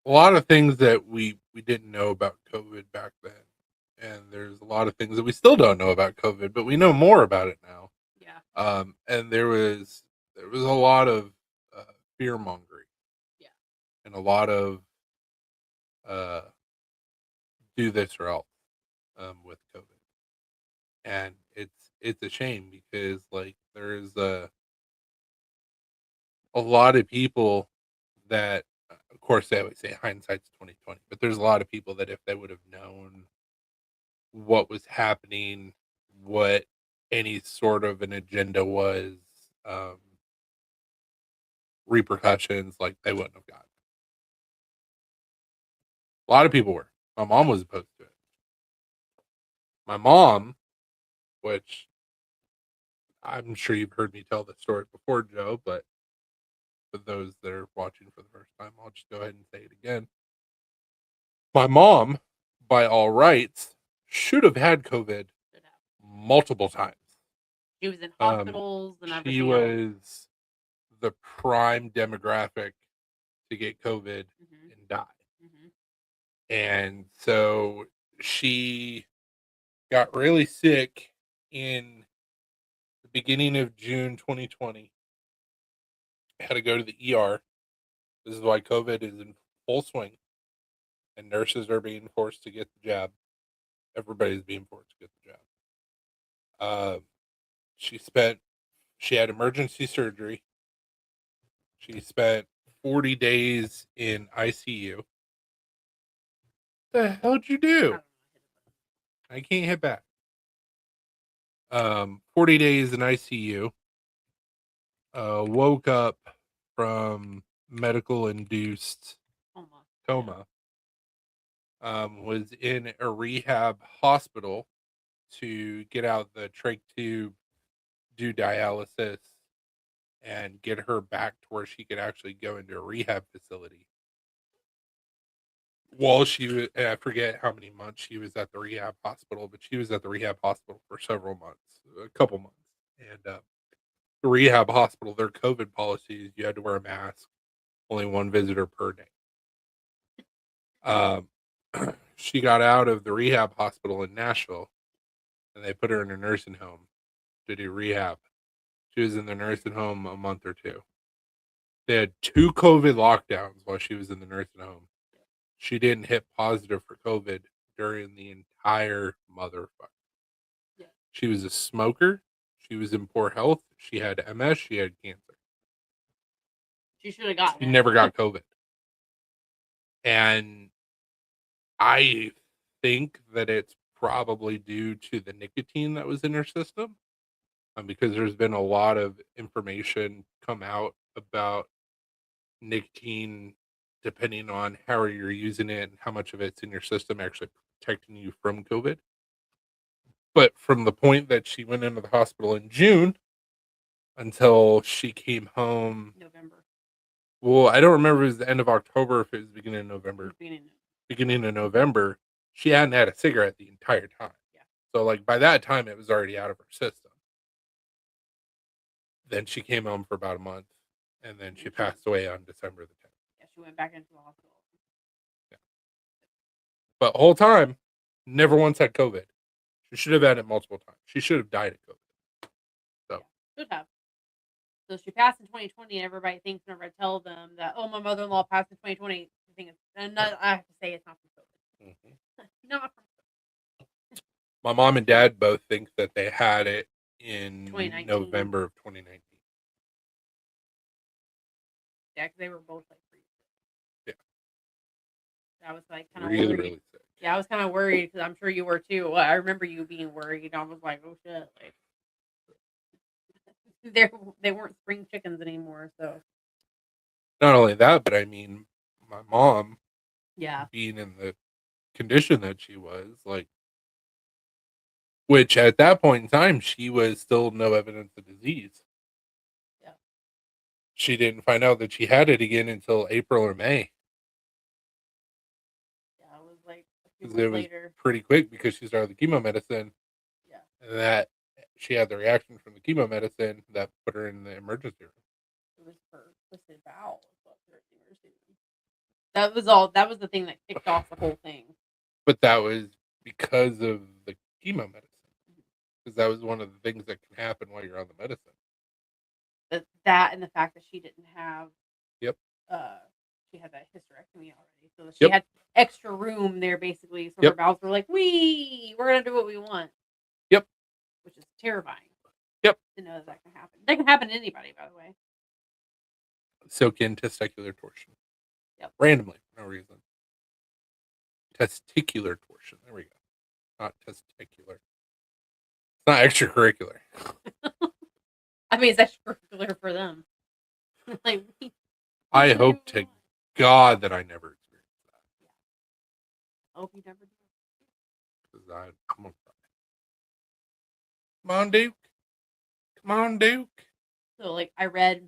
lot of things that we didn't know about COVID back then, and there's a lot of things that we still don't know about COVID, but we know more about it now. Yeah. And there was a lot of fear mongering. Yeah. And a lot of uh, do this or else with COVID, and it's a shame because like there's a lot of people that, of course, they always say hindsight's 2020, but there's a lot of people that if they would have known what was happening, what any sort of an agenda was, um, repercussions, like they wouldn't have gotten. A lot of people were. My mom was opposed to it. My mom, which I'm sure you've heard me tell this story before, Joe, but for those that are watching for the first time, I'll just go ahead and say it again. My mom, by all rights, should have had COVID Should have. multiple times. She was in Um, hospitals and she everything else. was the prime demographic to get COVID Mhm. and die. Mhm. And so she got really sick in the beginning of June 2020. Had to go to the ER. This is why COVID is in full swing and nurses are being forced to get the jab. Everybody's being forced to get the jab. She spent, she had emergency surgery. She spent 40 days in ICU. The hell'd you do? I can't hit back. 40 days in ICU. Woke up from medical induced coma. Was in a rehab hospital to get out the trach tube, do dialysis, and get her back to where she could actually go into a rehab facility. While she was, I forget how many months she was at the rehab hospital, but she was at the rehab hospital for several months, a couple months. And the rehab hospital, their COVID policies, you had to wear a mask, only one visitor per day. Um, she got out of the rehab hospital in Nashville, and they put her in a nursing home to do rehab. She was in the nursing home a month or two. They had 2 COVID lockdowns while she was in the nursing home. She didn't hit positive for COVID during the entire motherfucker. Yeah. She was a smoker. She was in poor health. She had MS. She had cancer. She should have gotten She it. never got COVID. And I think that it's probably due to the nicotine that was in her system, because there's been a lot of information come out about nicotine, depending on how you're using it and how much of it's in your system, actually protecting you from COVID. But from the point that she went into the hospital in June until she came home, November. well, I don't remember if it was the end of October, or if it was the beginning of November. Beginning. Beginning of November, she hadn't had a cigarette the entire time. Yeah. So, like, by that time, it was already out of her system. Then she came home for about a month, and then she passed away on December the 10th. Yeah, she went back into the hospital. Yeah. But the whole time, never once had COVID. She should have had it multiple times. She should have died of COVID. So. Yeah, should have. So she passed in 2020, and everybody thinks whenever I tell them that, oh, my mother-in-law passed in 2020, I think and I have to say it's not from COVID. Mm-hmm. Not from COVID. My mom and dad both think that they had it in 2019. November of 2019. Yeah, because they were both like freezing. Yeah. I was like kind of Really, worried. really sick. Yeah, I was kind of worried because I'm sure you were too. Well, I remember you being worried. I was like, oh shit, like they they weren't spring chickens anymore. So Not only that, but I mean, my mom yeah, being in the condition that she was, like, which at that point in time, she was still no evidence of disease. yeah, She didn't find out that she had it again until April or May. yeah. It was like a few 'Cause it months was later. pretty quick because she started the chemo medicine, Yeah, and that she had the reaction from the chemo medicine that put her in the emergency room. it was for twisted bowel. Is what they were doing. That was all. That was the thing that kicked off the whole thing. But that was because of the chemo medicine, because that was one of the things that can happen while you're on the medicine. That and the fact that she didn't have Yep, uh she had that hysterectomy already, so she yep, had extra room there basically. So her yep, bowels were like, we're gonna do what we want, yep, which is terrifying yep. to know that can happen. That can happen to anybody, by the way. Soak in testicular torsion Yep. randomly for no reason. Testicular torsion. There we go. Not testicular. It's not extracurricular. I mean, it's extracurricular for them. Like we I can do hope what we to want. God that I never experienced that Yeah. I hope you never do. because I'm gonna cry. Come on, Duke. Come on, Duke. So like I read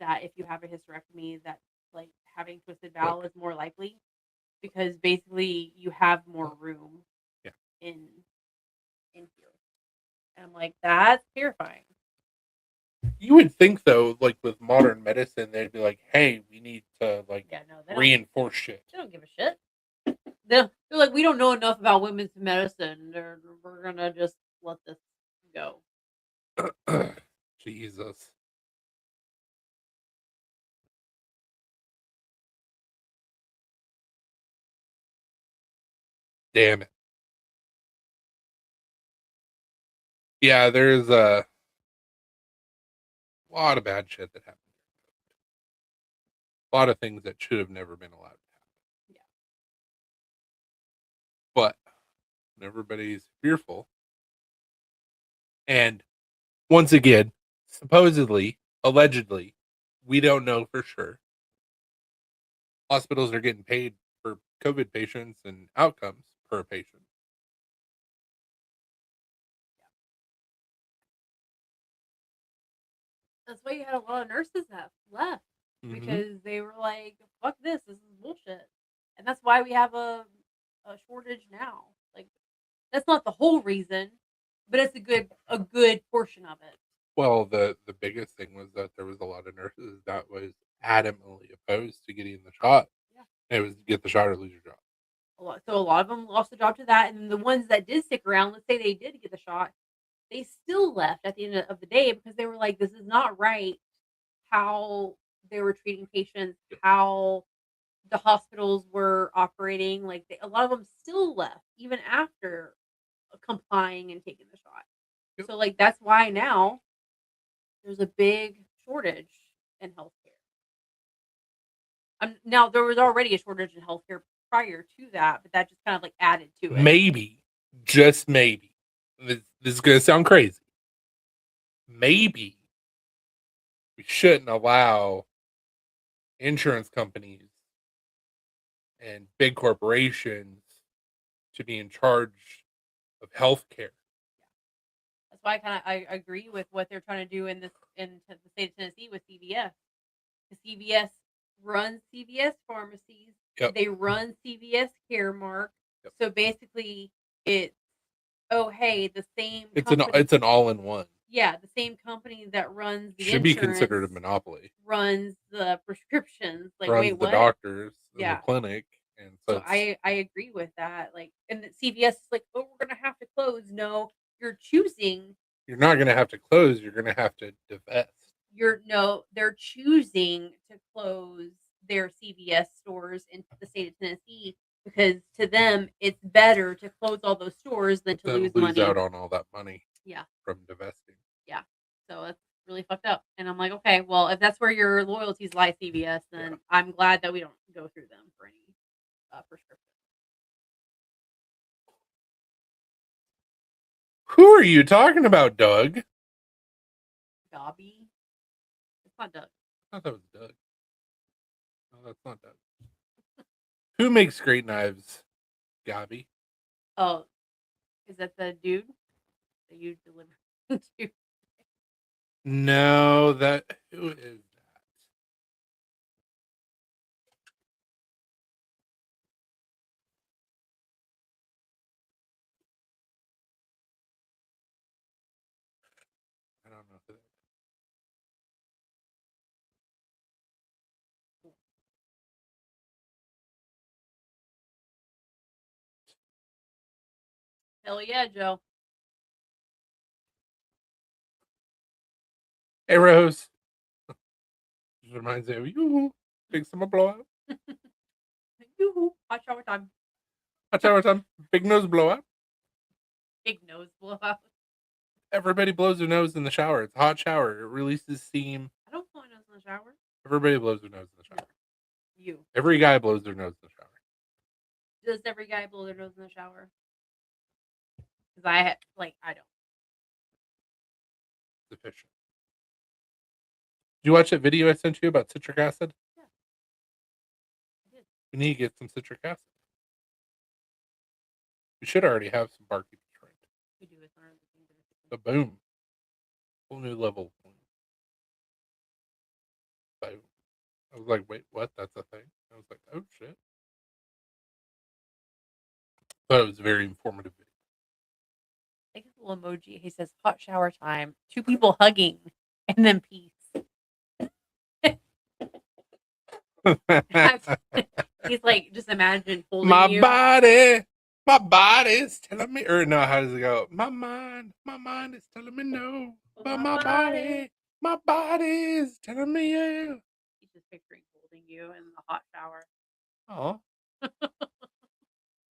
that if you have a hysterectomy, that like having twisted bowel Look, is more likely because basically you have more room yeah. in here. And I'm like, that's terrifying. You would think though, like with modern medicine, they'd be like, "Hey, we need to like Yeah, no, reinforce shit." they don't give a shit. They're like, we don't know enough about women's medicine. We're gonna just let this go. Jesus. Damn it. Yeah, there's a lot of bad shit that happened. A lot of things that should have never been allowed to happen. Yeah. But when everybody's fearful, and once again, supposedly, allegedly, we don't know for sure. Hospitals are getting paid for COVID patients and outcomes per patient. That's why you had a lot of nurses that left Mm-hmm. because they were like, "Fuck this! This is bullshit," and that's why we have a shortage now. Like, that's not the whole reason, but it's a good portion of it. Well, the biggest thing was that there was a lot of nurses that was adamantly opposed to getting the shot. Yeah. It was get the shot or lose your job. So a lot of them lost the job to that, and the ones that did stick around, let's say they did get the shot, they still left at the end of the day because they were like, "This is not right." How they were treating patients, how the hospitals were operating. Like a lot of them still left even after complying and taking the shot. Yep. So like that's why now there's a big shortage in healthcare. Now there was already a shortage in healthcare prior to that, but that just kind of like added to it. Maybe, just maybe, this is gonna sound crazy. Maybe we shouldn't allow insurance companies and big corporations to be in charge of healthcare. That's why I agree with what they're trying to do in the state of Tennessee with CVS. The CVS runs CVS pharmacies. Yep. They run CVS Caremark. Yep. So basically, it's hey, the same. It's an all in one. Yeah, the same company that runs the Should be considered a monopoly. runs the prescriptions. Like, Runs wait, the what? doctors and Yeah. the clinic, and So I agree with that. Like, and the CVS is like, oh, we're gonna have to close. No, you're choosing. you're not going to have to close. You're going to have to divest. They're choosing to close their CVS stores in the state of Tennessee because to them it's better to close all those stores than to lose money. out on all that money. Yeah. From divesting. Yeah. So it's really fucked up. And I'm like, okay, well, if that's where your loyalties lie, CVS, then I'm glad that we don't go through them for any prescription. Who are you talking about, Doug? Dobby. It's not Doug. I thought that was Doug. No, that's not Doug. Who makes great knives? Gabby. Oh, is that the dude that you delivered to? No, who is that? I don't know who that is. Hell yeah, Joe. Hey, Rose. Just reminds me of you. Big summer blowout. Yoo-hoo. Hot shower time. Hot shower time. Big nose blowout. Big nose blowout. Everybody blows their nose in the shower. It's a hot shower. It releases steam. I don't blow my nose in the shower. Everybody blows their nose in the shower. You. Every guy blows their nose in the shower. Does every guy blow their nose in the shower? Because I don't. Sufficient. Did you watch that video I sent you about citric acid? Yeah. I did. We need to get some citric acid. We should already have some barkeep trained. We do. It's one of the things that The boom. Whole new level. Boom. I was like, wait, what? That's a thing? I was like, oh shit. But it was a very informative video. Take a little emoji. He says hot shower time. 2 people hugging and then peace. He's like, just imagine holding you. My body's telling me, or no, how does it go? My mind is telling me no, but my body's telling me yeah. He's just picturing holding you in the hot shower. Oh,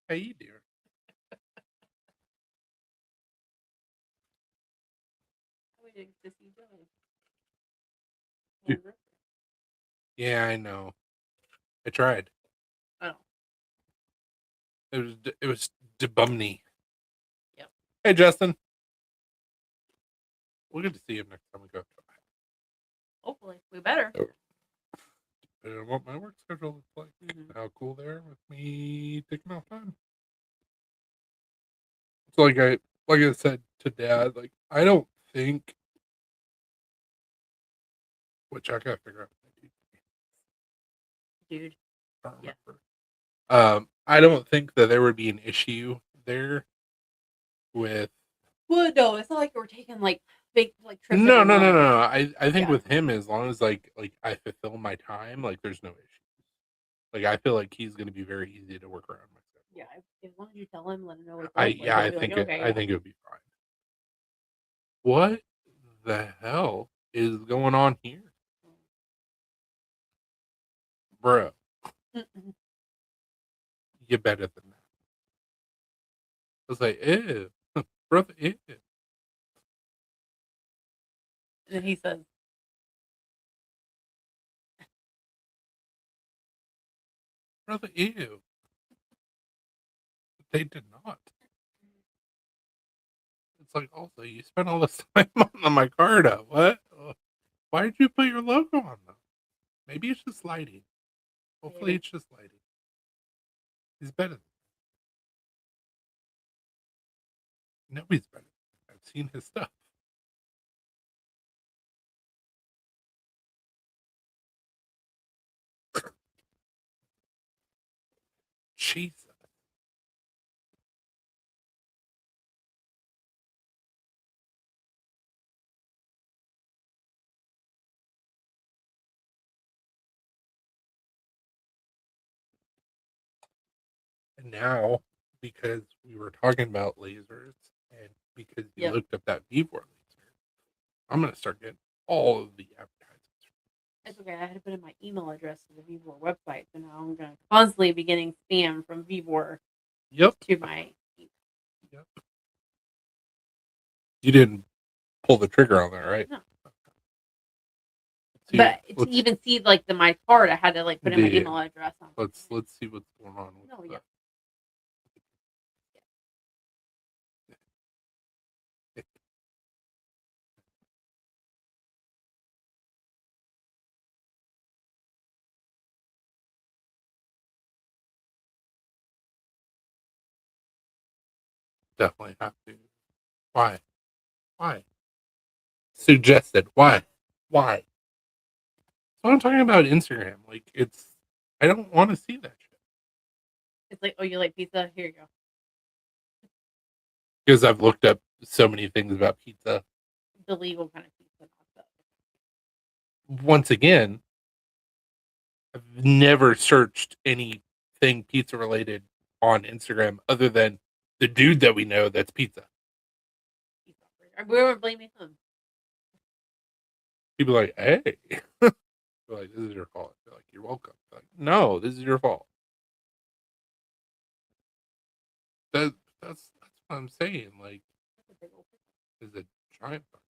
how you doing? Dude. Yeah, I know. I tried. Oh. It was debumney. Yep. Hey, Justin. We'll get to see him next time we go. Hopefully, we better. Depending on what my work schedule looks like, how cool they are with me taking off time. So, like I said to Dad, like I don't think, which I gotta figure out. Dude. I don't remember. I don't think that there would be an issue there with. Well, no, it's not like we're taking like big like trips. No. I think with him, as long as like I fulfill my time, like there's no issue. Like I feel like he's gonna be very easy to work around my schedule. Yeah, as long as you tell him, let him know. I think it would be fine. What the hell is going on here, bro? You better than that. I was like, ew, brother, ew. And he says, brother, ew. They did not. It's like, also, you spent all this time on my Micarta. What? Why did you put your logo on them? Maybe it's just lighting. Hopefully, it's just lighting. He's better. Nobody's better. I've seen his stuff. Jesus. And now, because we were talking about lasers, and because you looked up that Vivor laser, I'm going to start getting all of the advertisements. It's okay. I had to put in my email address to the Vivor website, so now I'm going to constantly be getting spam from Vivor. Yep. To my email. Yep. You didn't pull the trigger on that, right? No. But to even see like my card, I had to like put in my email address on. Let's see what's going on with that. definitely have to. Why? Why? Suggested. Why? Why? So I'm talking about Instagram. Like, I don't want to see that shit. It's like, oh, you like pizza? Here you go. Because I've looked up so many things about pizza. The legal kind of pizza. Not the... Once again, I've never searched anything pizza related on Instagram other than the dude that we know that's pizza. pizza operator. We weren't blaming him. People are like, hey. They're like, this is your fault. They're like, you're welcome. They're like, no, this is your fault. That's what I'm saying. Like, is a giant fuck.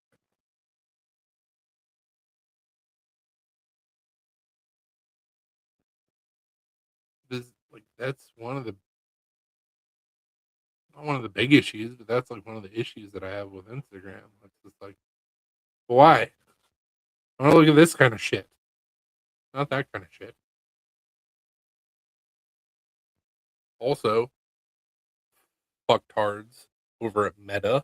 That's not one of the big issues, but that's like one of the issues that I have with Instagram. It's just like, why? I want to look at this kind of shit, not that kind of shit. Also, fucktards over at Meta.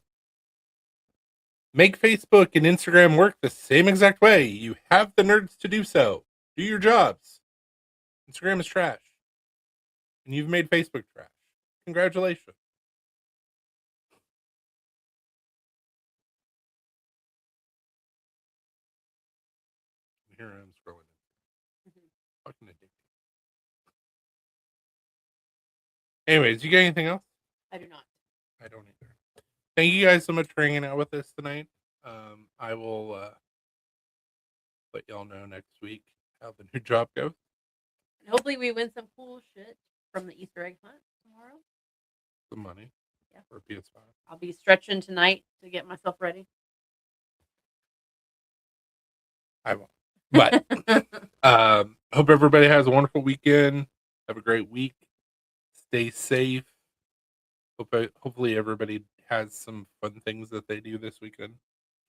Make Facebook and Instagram work the same exact way. You have the nerds to do so. Do your jobs. Instagram is trash. And you've made Facebook trash. Congratulations. Here I am scrolling. Fucking addicting. Anyways, you got anything else? I do not. I don't either. Thank you guys so much for hanging out with us tonight. I will let y'all know next week how the new job goes. And hopefully we win some cool shit from the Easter egg hunt tomorrow. Some money. Yeah. For PS5. I'll be stretching tonight to get myself ready. I won't. But hope everybody has a wonderful weekend. Have a great week. Stay safe. Hopefully everybody has some fun things that they do this weekend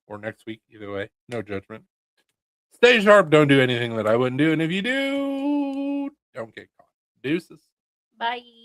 or next week. Either way, no judgment. Stay sharp. Don't do anything that I wouldn't do. And if you do, don't get caught. Deuces. Bye.